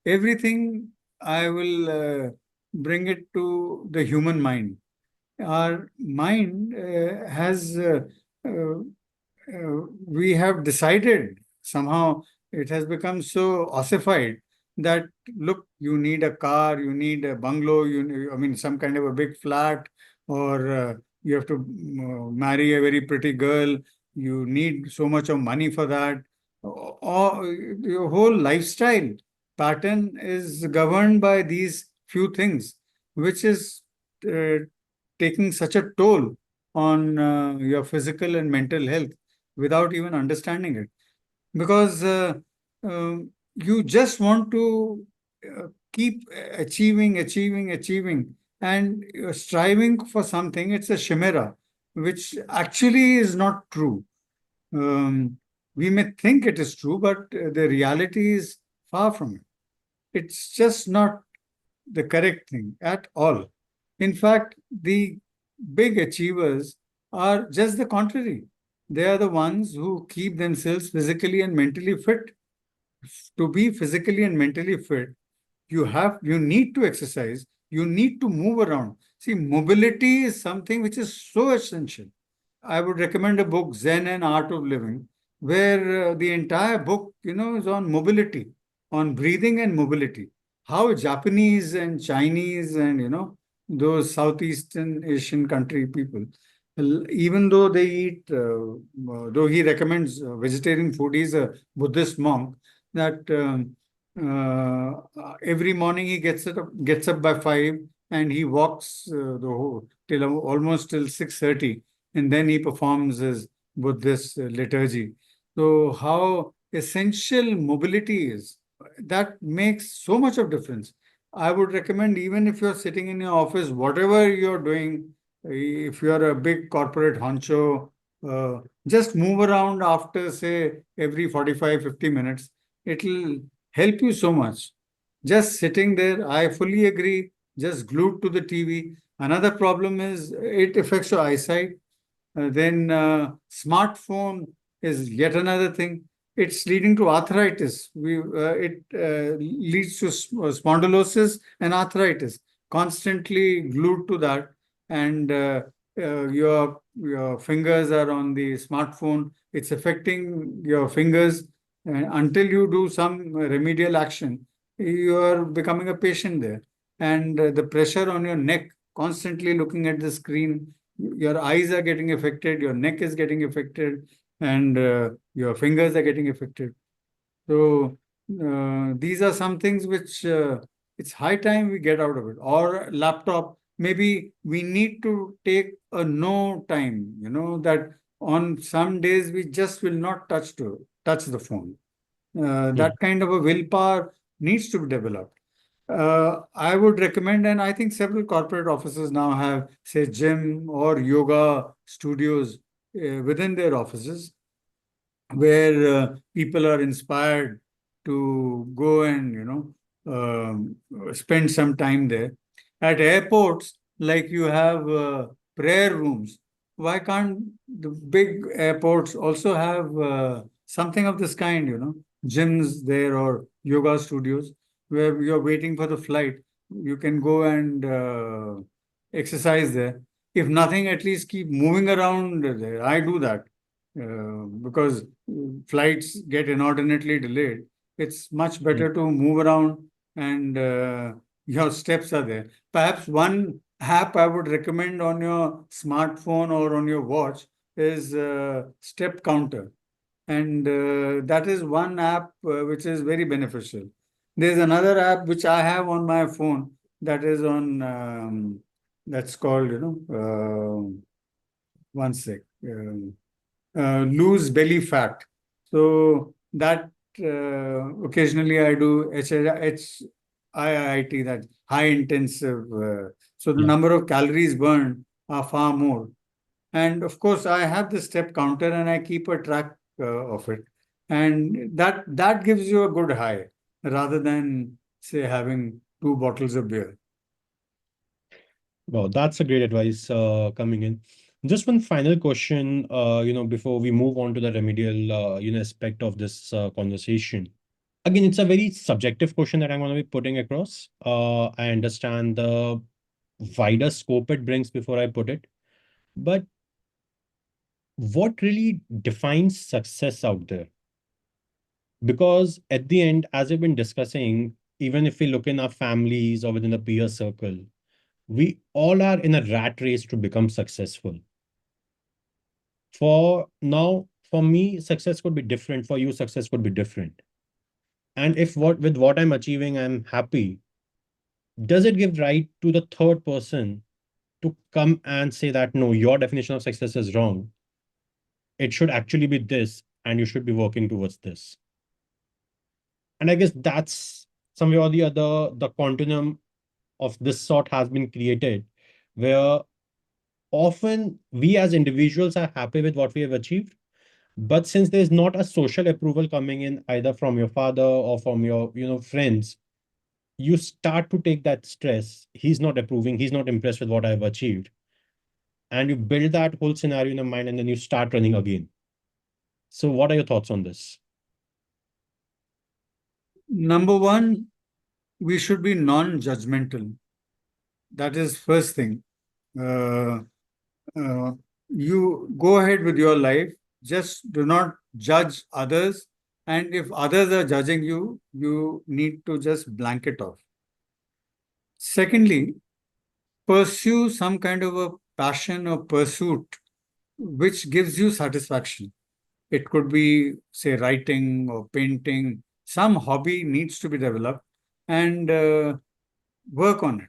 everything I will bring it to the human mind. Our mind uh, we have decided somehow it has become so ossified that look, you need a car, you need a bungalow, I mean, some kind of a big flat, or you have to marry a very pretty girl, you need so much of money for that. Or your whole lifestyle pattern is governed by these few things, which is uh, taking such a toll on your physical and mental health without even understanding it. Because you just want to keep achieving, and you're striving for something. It's a chimera, which actually is not true. Um, we may think it is true, but the reality is far from it. It's just not the correct thing at all. In fact, the big achievers are just the contrary. They are the ones who keep themselves physically and mentally fit. To be physically and mentally fit, you need to exercise, you need to move around. See, mobility is something which is so essential. I would recommend a book, Zen and Art of Living, where the entire book, is on mobility, on breathing and mobility. How Japanese and Chinese and, those Southeastern Asian country people, even though they eat, though he recommends vegetarian food, he's a Buddhist monk, that Every morning he gets up by 5, and he walks the whole till almost till 6:30, and then he performs his Buddhist liturgy. So how essential mobility is, that makes so much of difference. I would recommend, even if you're sitting in your office, whatever you're doing, if you're a big corporate honcho, just move around after, say, every 45-50 minutes. It'll help you so much. Just sitting there, I fully agree, just glued to the TV. Another problem is it affects your eyesight. Then smartphone is yet another thing. It's leading to arthritis. It leads to spondylosis and arthritis. Constantly glued to that, and your fingers are on the smartphone. It's affecting your fingers. And until you do some remedial action, you are becoming a patient there. And the pressure on your neck, constantly looking at the screen, your eyes are getting affected, your neck is getting affected, and your fingers are getting affected. So these are some things which it's high time we get out of it. Or laptop, maybe we need to take a no time, that on some days we just will not touch the phone. That Hmm. kind of a willpower needs to be developed. I would recommend, and I think several corporate offices now have, say, gym or yoga studios within their offices, where people are inspired to go and spend some time there. At airports, like you have prayer rooms, why can't the big airports also have something of this kind? Gyms there or yoga studios where you're waiting for the flight. You can go and exercise there. If nothing, at least keep moving around there. I do that because flights get inordinately delayed. It's much Hmm. better to move around, and your steps are there. Perhaps one app I would recommend on your smartphone or on your watch is Step Counter. And that is one app which is very beneficial. There's another app which I have on my phone that is on, that's called, one sec. Lose belly fat. So that occasionally I do HIIT, that high intensive. So the Yeah. number of calories burned are far more. And of course, I have the step counter and I keep a track of it. And that gives you a good high rather than, say, having 2 bottles of beer. Well, that's a great advice coming in. Just one final question, before we move on to the remedial, aspect of this conversation. Again, it's a very subjective question that I'm going to be putting across. I understand the wider scope it brings before I put it, but what really defines success out there? Because at the end, as we've been discussing, even if we look in our families or within the peer circle, we all are in a rat race to become successful. For now, for me, success could be different. For you, success could be different. And if what with what I'm achieving, I'm happy, does it give right to the third person to come and say that no, your definition of success is wrong? It should actually be this, and you should be working towards this. And I guess that's somewhere or the other, the continuum of this sort has been created, where often we as individuals are happy with what we have achieved. But since there's not a social approval coming in either from your father or from your, friends, you start to take that stress. He's not approving, he's not impressed with what I've achieved. And you build that whole scenario in your mind and then you start running again. So what are your thoughts on this? Number one, we should be non-judgmental. That is first thing. Uh, uh, you go ahead with your life. Just do not judge others. And if others are judging you, you need to just blank it off. Secondly, pursue some kind of a passion or pursuit which gives you satisfaction. It could be, say, writing or painting some hobby needs to be developed and work on it.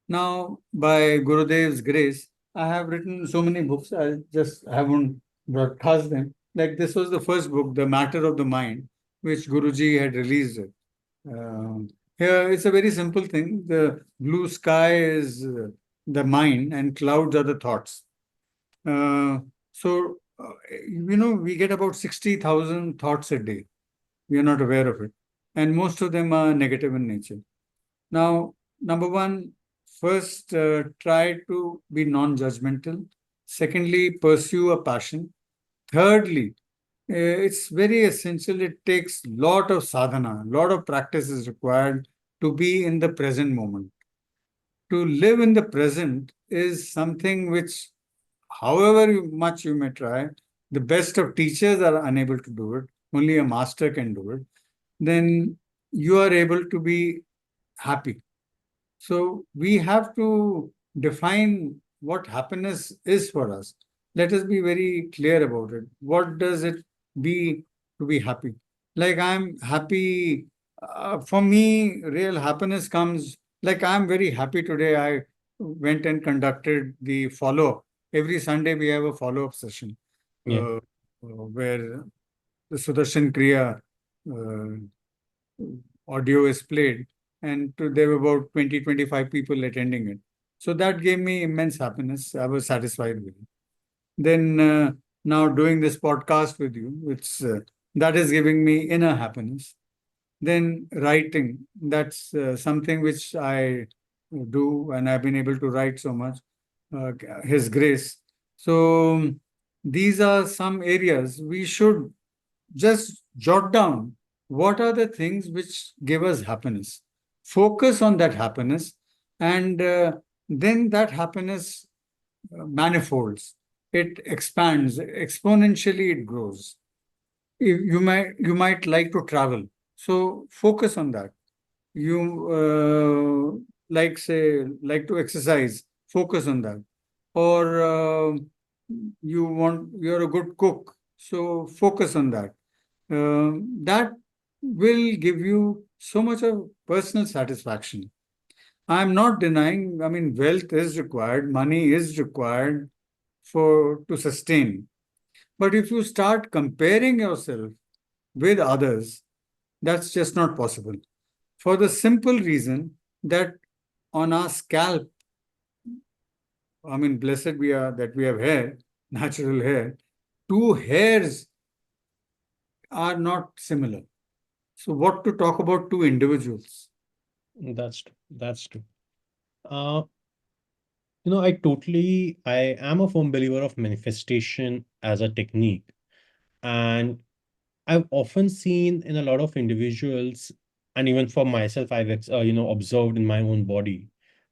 Now, by Gurudev's grace, I have written so many books. I just haven't broadcast them. Like this was the first book, The Matter of the Mind, which Guruji had released. Here, it's a very simple thing. The blue sky is the mind, and clouds are the thoughts. Uh, we get about 60,000 thoughts a day. We are not aware of it. And most of them are negative in nature. Now, number one, first, try to be non judgmental. Secondly, pursue a passion. Thirdly, it's very essential. It takes lot of sadhana, lot of practice is required to be in the present moment. To live in the present is something which, however much you may try, the best of teachers are unable to do it. Only a master can do it. Then you are able to be happy. So we have to define what happiness is for us. Let us be very clear about it. What does it be to be happy? Like I'm happy. For me, real happiness comes like I'm very happy today. I went and conducted the follow up. Every Sunday we have a follow up session Yeah. where the Sudarshan Kriya audio is played, and there were about 20-25 people attending it. So that gave me immense happiness. I was satisfied with it. Then now doing this podcast with you, that is giving me inner happiness. Then writing, that's something which I do, and I've been able to write so much. His grace. So these are some areas we should just jot down what are the things which give us happiness. Focus on that happiness, and then that happiness manifolds. It expands exponentially. It grows. You might like to travel, so focus on that. You like to exercise. Focus on that. Or you're a good cook, so focus on that. That will give you so much of personal satisfaction. I'm not denying, I mean, wealth is required, money is required to sustain. But if you start comparing yourself with others, that's just not possible. For the simple reason that on our scalp, I mean, blessed we are that we have hair, natural hair, two hairs are not similar. So, what to talk about two individuals? That's true. That's true. Uh, I am a firm believer of manifestation as a technique. And I've often seen in a lot of individuals, and even for myself, observed in my own body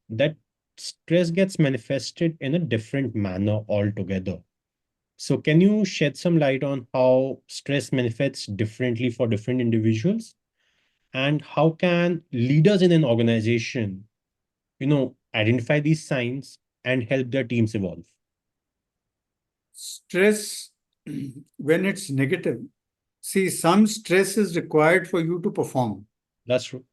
that stress gets manifested in a different manner altogether. So, can you shed some light on how stress manifests differently for different individuals? And how can leaders in an organization, identify these signs and help their teams evolve? Stress, when it's negative, see, some stress is required for you to perform. That's true.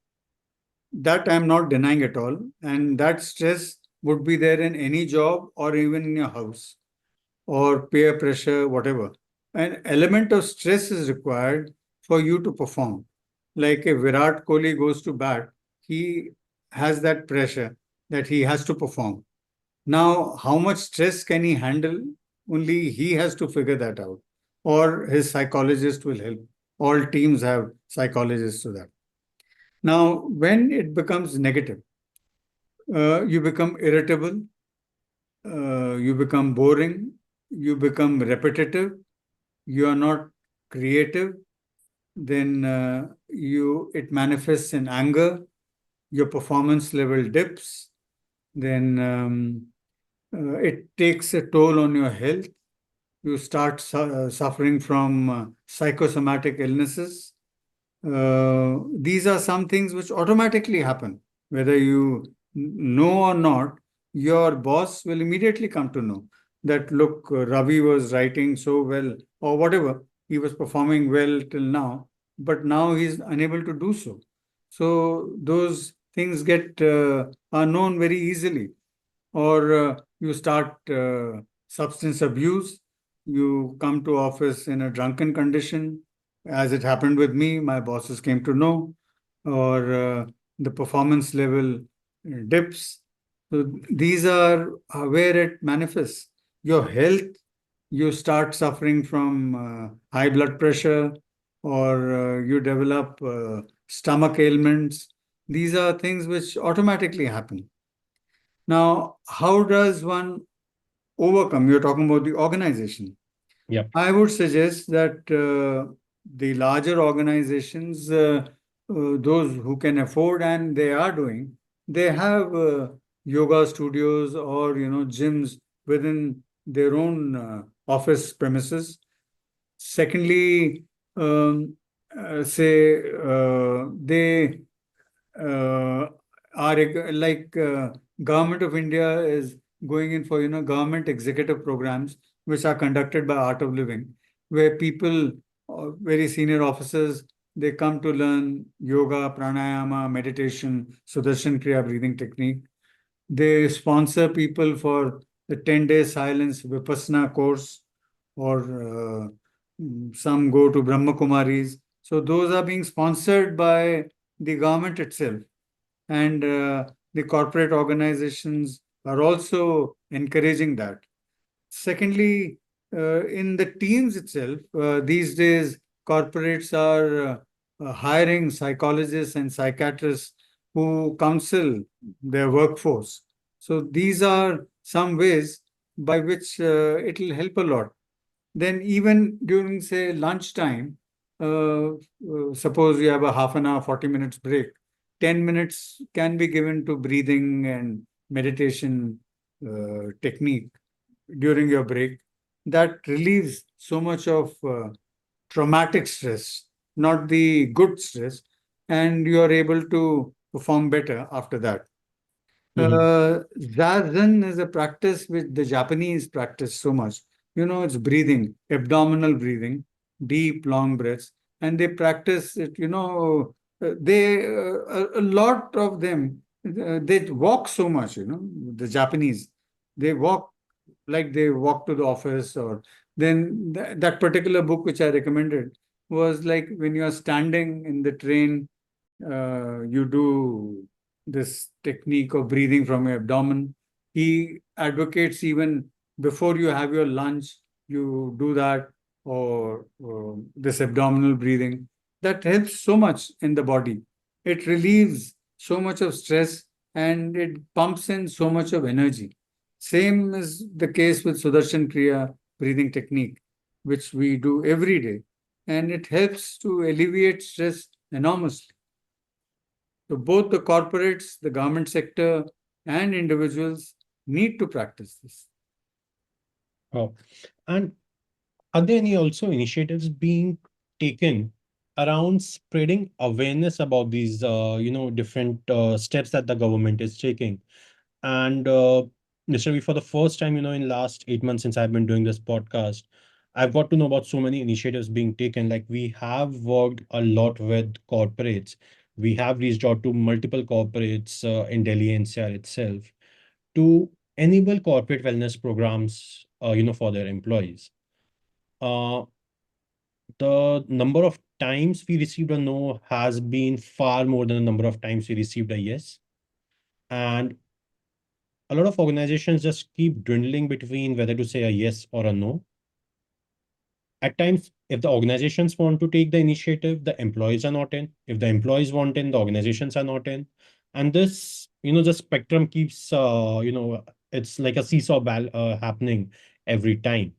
That I'm not denying at all. And that stress would be there in any job or even in your house or peer pressure, whatever. An element of stress is required for you to perform. Like if Virat Kohli goes to bat, he has that pressure that he has to perform. Now, how much stress can he handle? Only he has to figure that out, or his psychologist will help. All teams have psychologists to that. Now, when it becomes negative, you become irritable, you become boring, you become repetitive, you are not creative, then it manifests in anger, your performance level dips, then it takes a toll on your health. You start suffering from psychosomatic illnesses. These are some things which automatically happen. Whether you know or not, your boss will immediately come to know that, look, Ravi was writing so well, or whatever, he was performing well till now. but now he's unable to do so. So those things get are known very easily. Or you start substance abuse. You come to office in a drunken condition, as it happened with me. My bosses came to know, or the performance level dips. So these are where it manifests. Your health, you start suffering from high blood pressure, or you develop stomach ailments. These are things which automatically happen. Now, how does one overcome? You're talking about the organization. Yep. I would suggest that the larger organizations, those who can afford and they are doing, they have yoga studios or gyms within their own office premises. Secondly, say they uh, are like government of India is going in for government executive programs which are conducted by Art of Living, where people, very senior officers, they come to learn yoga, pranayama, meditation, Sudarshan Kriya breathing technique. They sponsor people for the 10-day silence Vipassana course, or some go to Brahma Kumaris. So those are being sponsored by the government itself, and the corporate organizations are also encouraging that. Secondly, in the teams itself, these days corporates are hiring psychologists and psychiatrists who counsel their workforce. So these are some ways by which it will help a lot. Then even during, say, lunchtime, suppose you have a half an hour, 40 minutes break, 10 minutes can be given to breathing and meditation technique during your break. That relieves so much of traumatic stress, not the good stress, and you are able to perform better after that. Mhm. Zazen is a practice which the Japanese practice so much. It's breathing, abdominal breathing, deep, long breaths, and they practice it. They a lot of them they walk so much. The Japanese, they walk like they walk to the office, or then that particular book which I recommended was like when you are standing in the train, you do this technique of breathing from your abdomen. He advocates even before you have your lunch, you do that, or this abdominal breathing. That helps so much in the body. It relieves so much of stress and it pumps in so much of energy. Same is the case with Sudarshan Kriya breathing technique, which we do every day. And it helps to alleviate stress enormously. So both the corporates, the government sector, and individuals need to practice this. Oh. And are there any also initiatives being taken around spreading awareness about these, different steps that the government is taking? And Mr. V, for the first time, in last 8 months since I've been doing this podcast, I've got to know about so many initiatives being taken. Like we have worked a lot with corporates. We have reached out to multiple corporates in Delhi NCR itself to enable corporate wellness programs, for their employees. Uh, the number of times we received a no has been far more than the number of times we received a yes. And a lot of organizations just keep dwindling between whether to say a yes or a no. At times, if the organizations want to take the initiative, the employees are not in. If the employees want in, the organizations are not in. And this, the spectrum keeps, it's like a seesaw happening every time.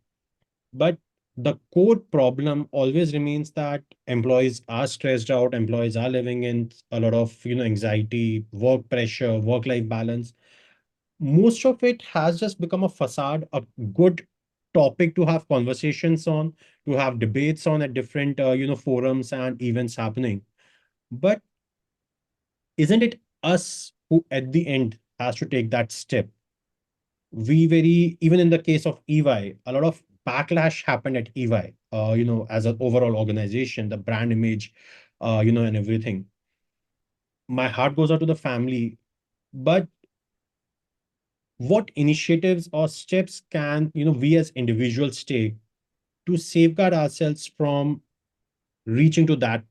But the core problem always remains that employees are stressed out, employees are living in a lot of, anxiety, work pressure, work-life balance. Most of it has just become a facade, a good topic to have conversations on, to have debates on at different, forums and events happening. But isn't it us who at the end has to take that step? We very, even in the case of EY, a lot of backlash happened at EY, as an overall organization, the brand image, and everything. My heart goes out to the family. But what initiatives or steps can, we as individuals take to safeguard ourselves from reaching to that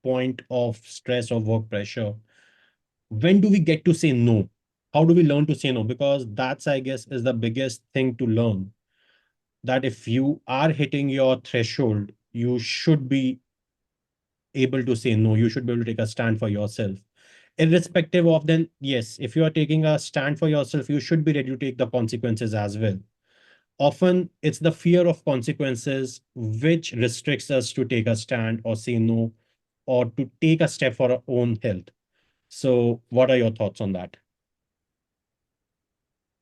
point of stress or work pressure? When do we get to say no? How do we learn to say no? Because that's, I guess, is the biggest thing to learn, that if you are hitting your threshold, you should be able to say no. You should be able to take a stand for yourself. Irrespective of, then, yes, if you are taking a stand for yourself, you should be ready to take the consequences as well. Often it's the fear of consequences which restricts us to take a stand or say no, or to take a step for our own health. So, what are your thoughts on that?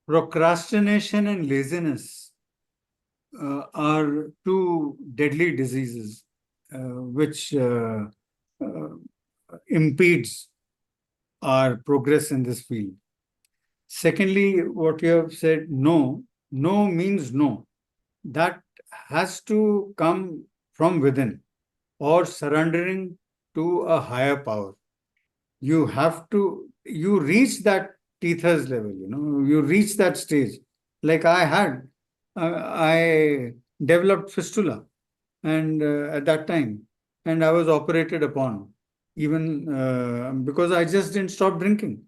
Procrastination and laziness are two deadly diseases which uh, impedes our progress in this field. Secondly, what you have said, no, no means no. That has to come from within or surrendering to a higher power. You reach that teethers level, you reach that stage. Like I developed fistula and at that time, and I was operated upon, even because I just didn't stop drinking.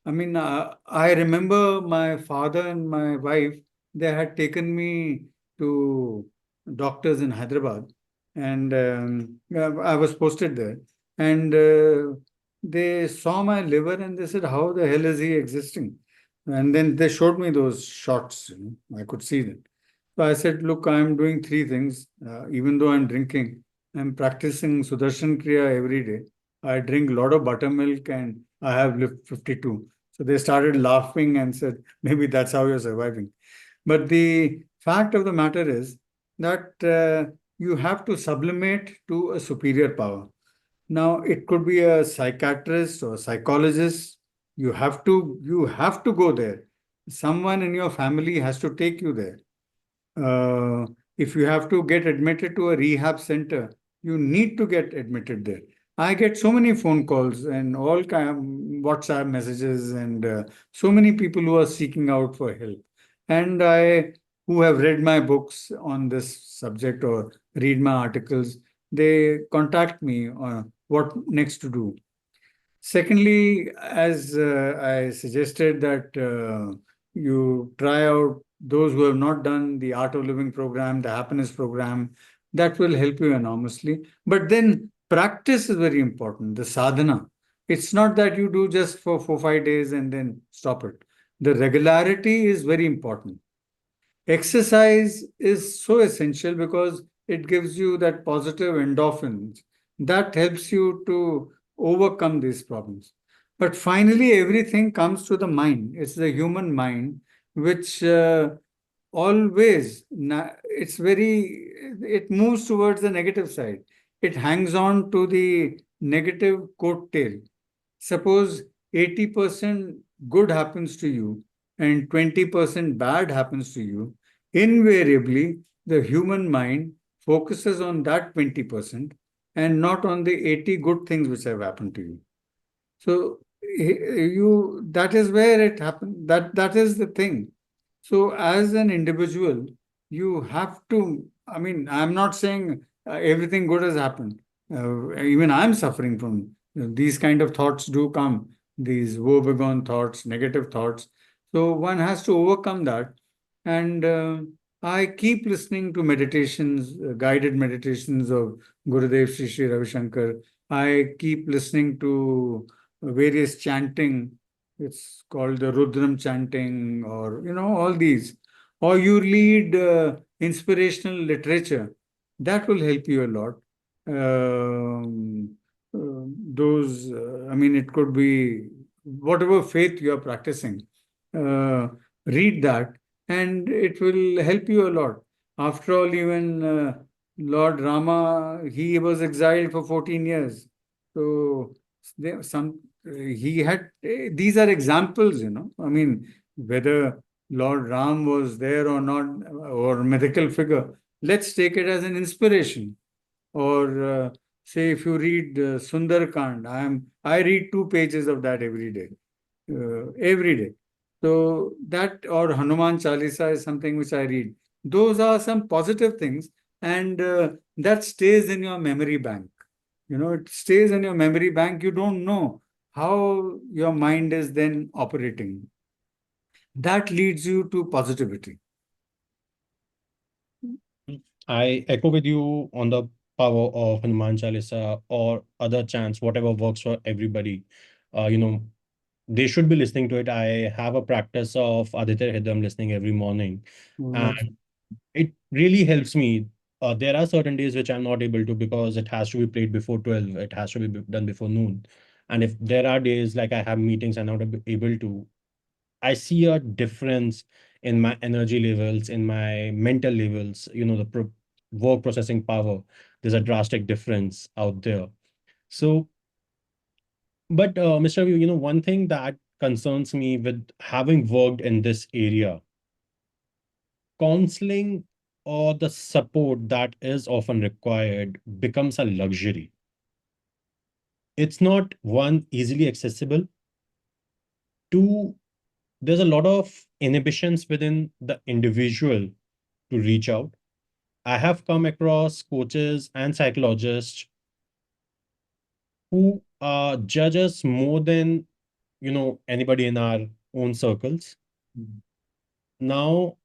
I mean, I remember my father and my wife, they had taken me to doctors in Hyderabad, and I was posted there. And they saw my liver and they said, "How the hell is he existing?" And then they showed me those shots, I could see them. So I said, "Look, I'm doing three things. Even though I'm drinking, I'm practicing Sudarshan Kriya every day. I drink a lot of buttermilk and I have lived 52." So they started laughing and said, "Maybe that's how you're surviving." But the fact of the matter is that you have to sublimate to a superior power. Now, it could be a psychiatrist or psychologist. You have to go there. Someone in your family has to take you there. Uh, if you have to get admitted to a rehab center, you need to get admitted there. I get so many phone calls and all kind of WhatsApp messages, and so many people who are seeking out for help. And who have read my books on this subject or read my articles, they contact me on what next to do. Secondly, as I suggested that you try out those who have not done the Art of Living program, the happiness program, that will help you enormously. But then practice is very important, the sadhana. It's not that you do just for 4 5 days and then stop it. The regularity is very important. Exercise is so essential because it gives you that positive endorphins that helps you to overcome these problems. But finally, everything comes to the mind. It's the human mind which always it moves towards the negative side. It hangs on to the negative coattail. Suppose 80% good happens to you and 20% bad happens to you, invariably the human mind focuses on that 20% and not on the 80 good things which have happened to you. So you that is where it happened. That is the thing. So as an individual, you have to. I mean, I'm not saying everything good has happened. Even I'm suffering from these kind of thoughts. Do come these woebegone thoughts, negative thoughts. So one has to overcome that. And I keep listening to meditations, guided meditations of Gurudev Sri Ravi Shankar. I keep listening to various chanting. It's called the Rudram chanting, or all these. Or you read inspirational literature. That will help you a lot. I mean, it could be whatever faith you are practicing. Uh, Read that, and it will help you a lot. After all, even Lord Rama, he was exiled for 14 years. So he had these are examples, I mean, whether Lord Ram was there or not, or mythical figure, let's take it as an inspiration. Or say if you read Sundar I read 2 pages of that every day, every day. So that, or Hanuman Chalisa is something which I read. Those are some positive things, and that stays in your memory bank. It stays in your memory bank. You don't know how your mind is then operating. That leads you to positivity. I echo with you on the power of Hanuman Chalisa or other chants, whatever works for everybody. You know, they should be listening to it. I have a practice of Aditya Hridayam listening every morning, and That's it really helps me. There are certain days which I'm not able to because it has to be played before 12, it has to be done before noon. And if there are days like I have meetings and I'm not able to, I see a difference in my energy levels, in my mental levels, the work processing power. There's a drastic difference out there. So, but Mr. Ravi, one thing that concerns me with having worked in this area, counseling or the support that is often required becomes a luxury. It's not one easily accessible. Two, there's a lot of inhibitions within the individual to reach out. I have come across coaches and psychologists who judge us more than anybody in our own circles. Now,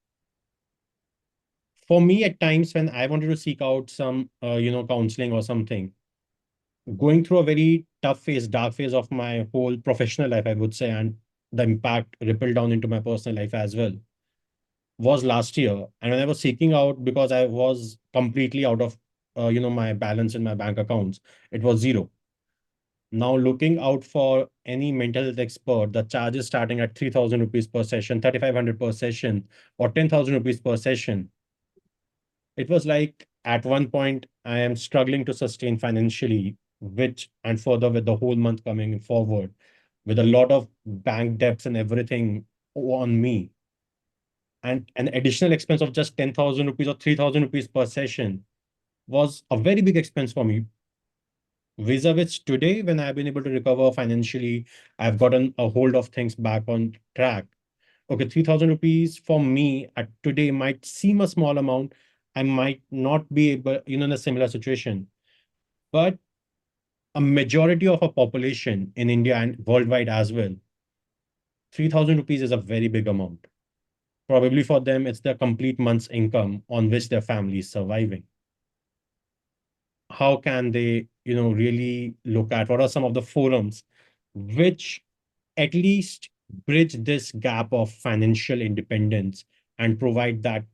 for me, at times when I wanted to seek out some counseling or something, going through a very tough phase, dark phase of my whole professional life, I would say, and the impact rippled down into my personal life as well, was last year. And when I was seeking out, because I was completely out of my balance in my bank accounts, it was zero. Now, looking out for any mental health expert, the charge is starting at 3,000 rupees per session, 3,500 per session, or 10,000 rupees per session. It was like at one point, I am struggling to sustain financially, which, and further with the whole month coming forward, with a lot of bank debts and everything on me, and an additional expense of just 10,000 rupees or 3,000 rupees per session was a very big expense for me. Vis-a-vis today, when I've been able to recover financially, I've gotten a hold of things back on track. Okay, 3,000 rupees for me at today might seem a small amount. I might not be able, in a similar situation, but a majority of a population in India and worldwide as well, 3,000 rupees is a very big amount. Probably for them, it's their complete month's income on which their family is surviving. How can they, really look at what are some of the forums which at least bridge this gap of financial independence and provide that,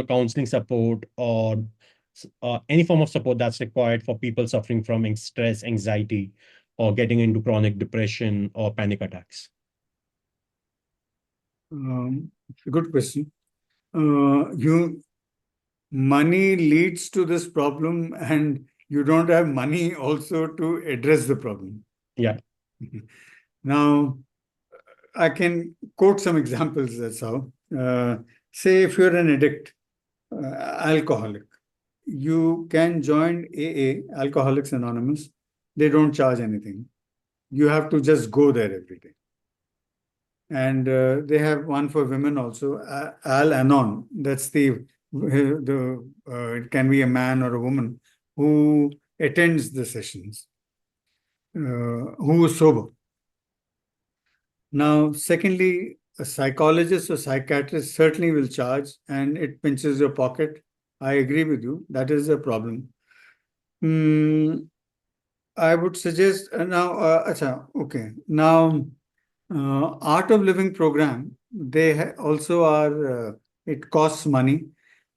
counseling support or any form of support that's required for people suffering from stress, anxiety, or getting into chronic depression or panic attacks? a good question. You Money leads to this problem, and you don't have money also to address the problem. Yeah. Now, I can quote some examples. That's how. Say, if you're an addict, alcoholic, you can join AA, Alcoholics Anonymous. They don't charge anything. You have to just go there every day. And they have one for women also, Al Anon. That's it can be a man or a woman who attends the sessions, who is sober. Now, secondly, a psychologist or psychiatrist certainly will charge, and it pinches your pocket. I agree with you. That is a problem. I would suggest now. Okay. Now, Art of Living program, they also are. It costs money,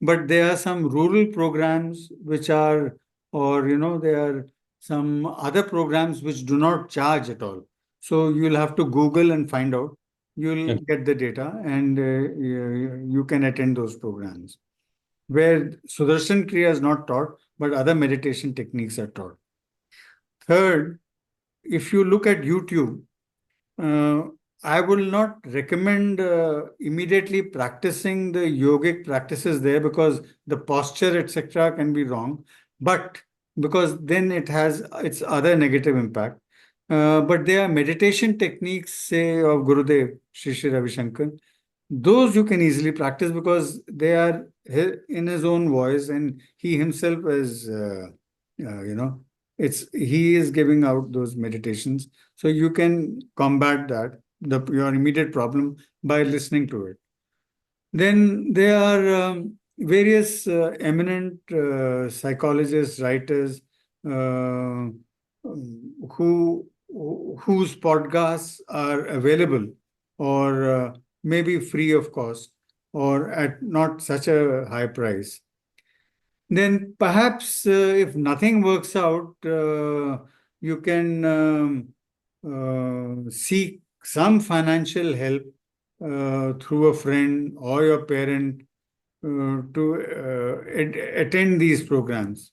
but there are some rural programs which are, or there are some other programs which do not charge at all. So you'll have to Google and find out. You'll Okay. get the data, and you can attend those programs where Sudarshan Kriya is not taught, but other meditation techniques are taught. Third, if you look at YouTube, uh, I will not recommend immediately practicing the yogic practices there, because the posture, etc., can be wrong. But because then it has its other negative impact. But there are meditation techniques, say, of Gurudev, Sri Ravi Shankar. Those you can easily practice because they are in his own voice, and he himself is, you know, he is giving out those meditations. So you can combat that, your immediate problem, by listening to it. Then there are various eminent psychologists, writers, uh, whose podcasts are available, or maybe free of cost, or at not such a high price. Then perhaps if nothing works out, you can seek some financial help through a friend or your parent to attend these programs.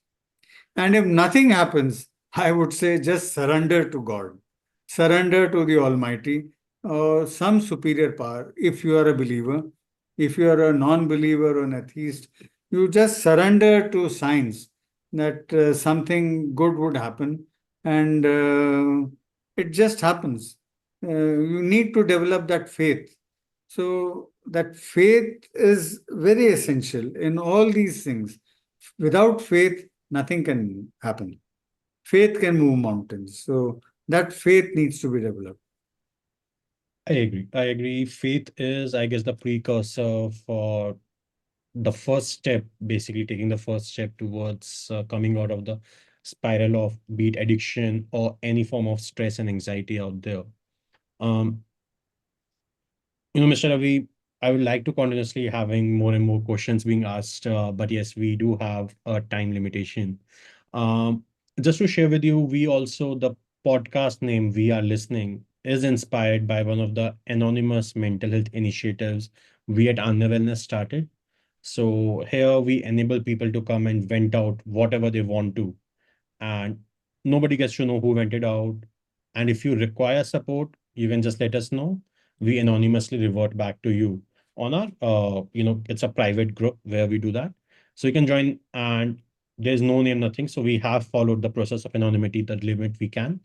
And if nothing happens, I would say just surrender to God, surrender to the Almighty or some superior power. If you are a believer, if you are a non believer or an atheist, you just surrender to science that something good would happen, and it just happens. You need to develop that faith. So, that faith is very essential in all these things. Without faith, nothing can happen. Faith can move mountains. So that faith needs to be developed. I agree. I agree. Faith is, I guess, the precursor for the first step, basically taking the first step towards coming out of the spiral of be it addiction or any form of stress and anxiety out there. Um, Mr. Ravi, I would like to continuously having more and more questions being asked, but yes, we do have a time limitation. Um, just to share with you, we also, the podcast name We Are Listening is inspired by one of the anonymous mental health initiatives we at Aanya Wellness started. So here we enable people to come and vent out whatever they want to, and nobody gets to know who went it out. And if you require support, you can just let us know. We anonymously revert back to you on our, it's a private group where we do that. So you can join, and there's no name, nothing. So we have followed the process of anonymity, the limit we can,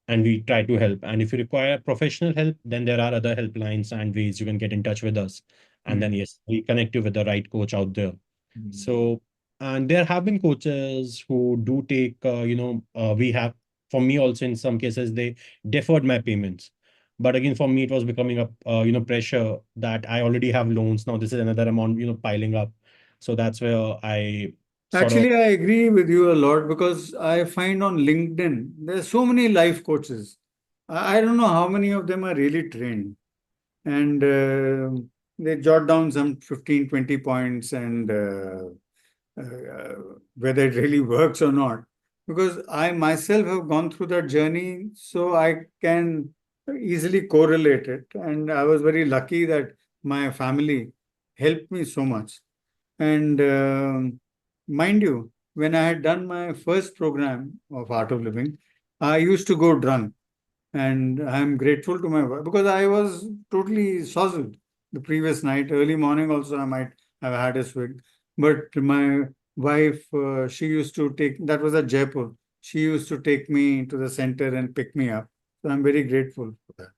and we try to help. And if you require professional help, then there are other helplines and ways you can get in touch with us. And then, Mm. yes, we connect you with the right coach out there. Mm. So, and there have been coaches who do take, we have, for me also in some cases, they deferred my payments. But again, for me, it was becoming a, pressure that I already have loans. Now this is another amount, piling up. So that's where I sort of, Actually, I agree with you a lot, because I find on LinkedIn there's so many life coaches. I don't know how many of them are really trained, and they jot down some 15, 20 points, and uh, whether it really works or not. Because I myself have gone through that journey, so I can easily correlate it. And I was very lucky that my family helped me so much. And mind you, when I had done my first program of Art of Living, I used to go drunk, and I'm grateful to my wife, because I was totally sozzled the previous night. Early morning also, I might have had a swig. But my wife, she used to take, that was at Jaipur. She used to take me to the center and pick me up. So I'm very grateful for that.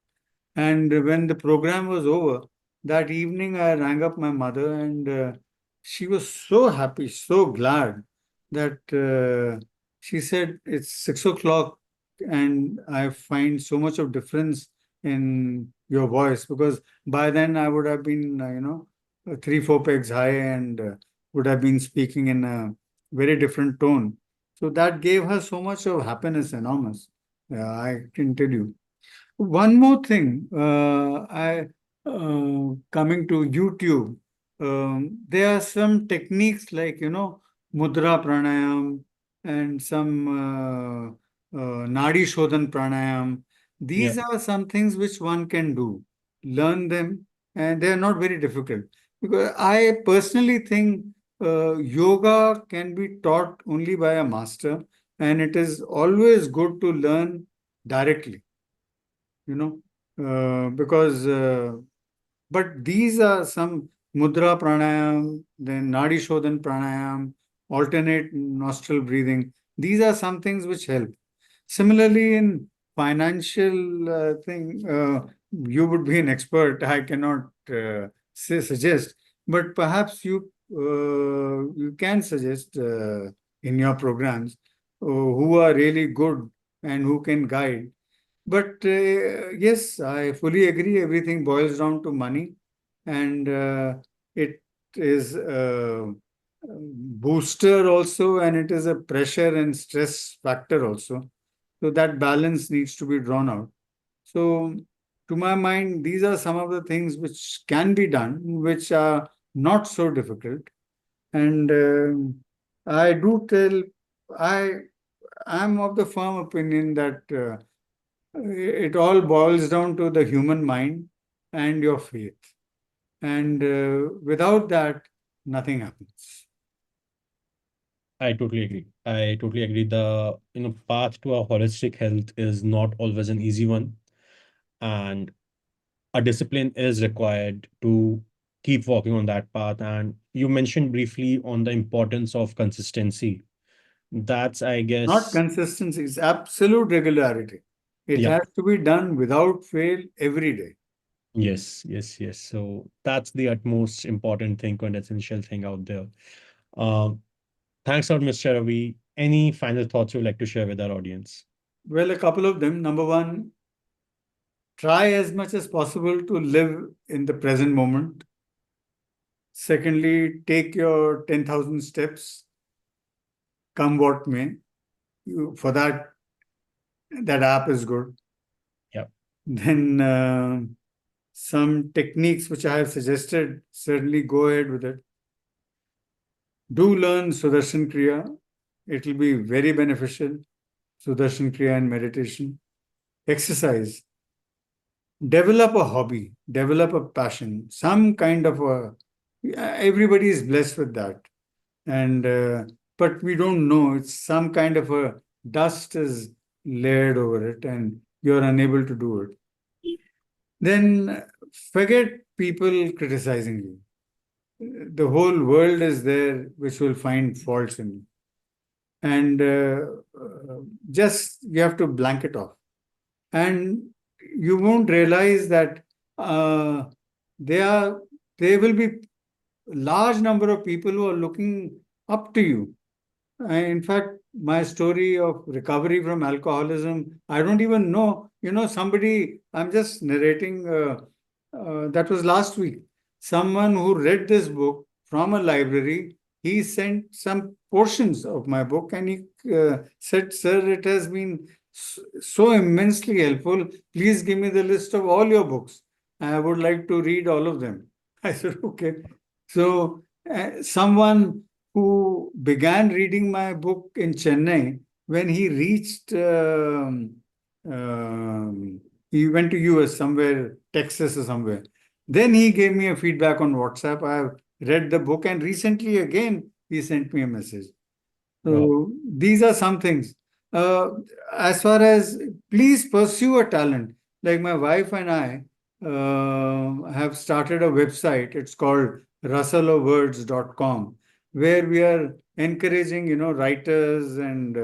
And when the program was over, that evening I rang up my mother, and she was so happy, so glad that she said, "It's 6 o'clock, and I find so much of difference in your voice, because by then I would have been, 3, 4 pegs high, and would have been speaking in a very different tone." So that gave her so much of happiness, enormous. Yeah, I can tell you. One more thing, I coming to YouTube, there are some techniques like, mudra pranayam, and some nadi shodhan pranayam. yeah. These are some things which one can do, learn them, and they are not very difficult. Because I personally think yoga can be taught only by a master, and it is always good to learn directly, you know. because but these are some mudra pranayam, then nadi shodhan pranayam, alternate nostril breathing. These are some things which help. Similarly, in financial thing, you would be an expert. I cannot suggest, but perhaps you can suggest in your programs who are really good and who can guide. But yes, I fully agree. Everything boils down to money, and it is a booster also, and it is a pressure and stress factor also. So that balance needs to be drawn out. So, to my mind, these are some of the things which can be done, which are not so difficult. And I do tell, I am of the firm opinion that it all boils down to the human mind and your faith. And without that, nothing happens. I totally agree. I totally agree. The path to a holistic health is not always an easy one, and a discipline is required to keep walking on that path. And you mentioned briefly on the importance of consistency. That's, I Not guess, consistency, it's absolute regularity. It yep. has to be done without fail every day. Yes, yes, yes. So that's the utmost important thing and essential thing out there. Um, Thanks a lot, Mr. Ravi. Any final thoughts you'd like to share with our audience? Well, a couple of them. Number one, try as much as possible to live in the present moment. Secondly, take your 10,000 steps, come what may. For that, that app is good. Yep. Then some techniques which I have suggested, certainly go ahead with it. Do learn Sudarshan Kriya. It will be very beneficial. Sudarshan Kriya and meditation. Exercise. Develop a hobby, develop a passion, some kind of a. Everybody is blessed with that, and but we don't know. It's some kind of a dust is layered over it, and you're unable to do it. Then forget people criticizing you. The whole world is there which will find faults in you, and just you have to blank it off, and you won't realize that uh, they are there will be large number of people who are looking up to you. In fact, my story of recovery from alcoholism, I don't even know. Somebody, I'm just narrating, that was last week. Someone who read this book from a library, he sent some portions of my book and he said, Sir, it has been so immensely helpful. Please give me the list of all your books. I would like to read all of them. I said, okay. So, someone who began reading my book in Chennai, when he reached, he went to US somewhere, Texas or somewhere. Then he gave me a feedback on WhatsApp. I've read the book, and recently again he sent me a message. Wow. So these are some things. Uh, as far as please pursue a talent, like my wife and I have started a website. It's called rustleofwords.com, where we are encouraging, writers and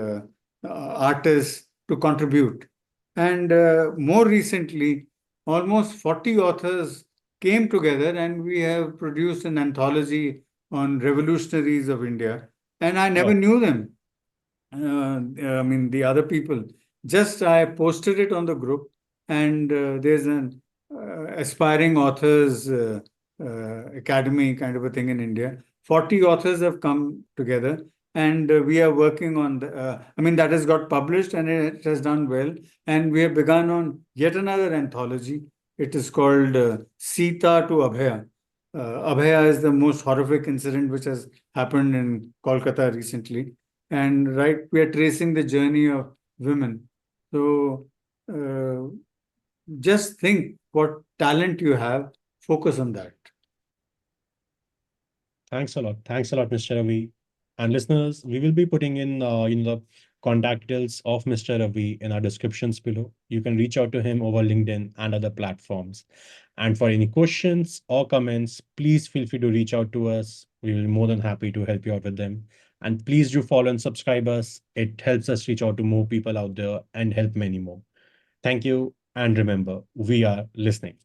artists to contribute. And more recently, almost 40 authors came together and we have produced an anthology on revolutionaries of India, and I never Wow. knew them. I mean, the other people. Just I posted it on the group, and there's an aspiring authors academy kind of a thing in India. 40 authors have come together, and we are working on the. I mean, that has got published and it has done well, and we have begun on yet another anthology. It is called Sita to Abhaya. Abhaya is the most horrific incident which has happened in Kolkata recently, and right, we are tracing the journey of women. So uh, just think what talent you have, focus on that. Thanks a lot. Thanks a lot, Mr. Ravi. And listeners, we will be putting in, the contact details of Mr. Ravi in our descriptions below. You can reach out to him over LinkedIn and other platforms. And for any questions or comments, please feel free to reach out to us. We will be more than happy to help you out with them. And please do follow and subscribe us. It helps us reach out to more people out there and help many more. Thank you. And remember, we are listening.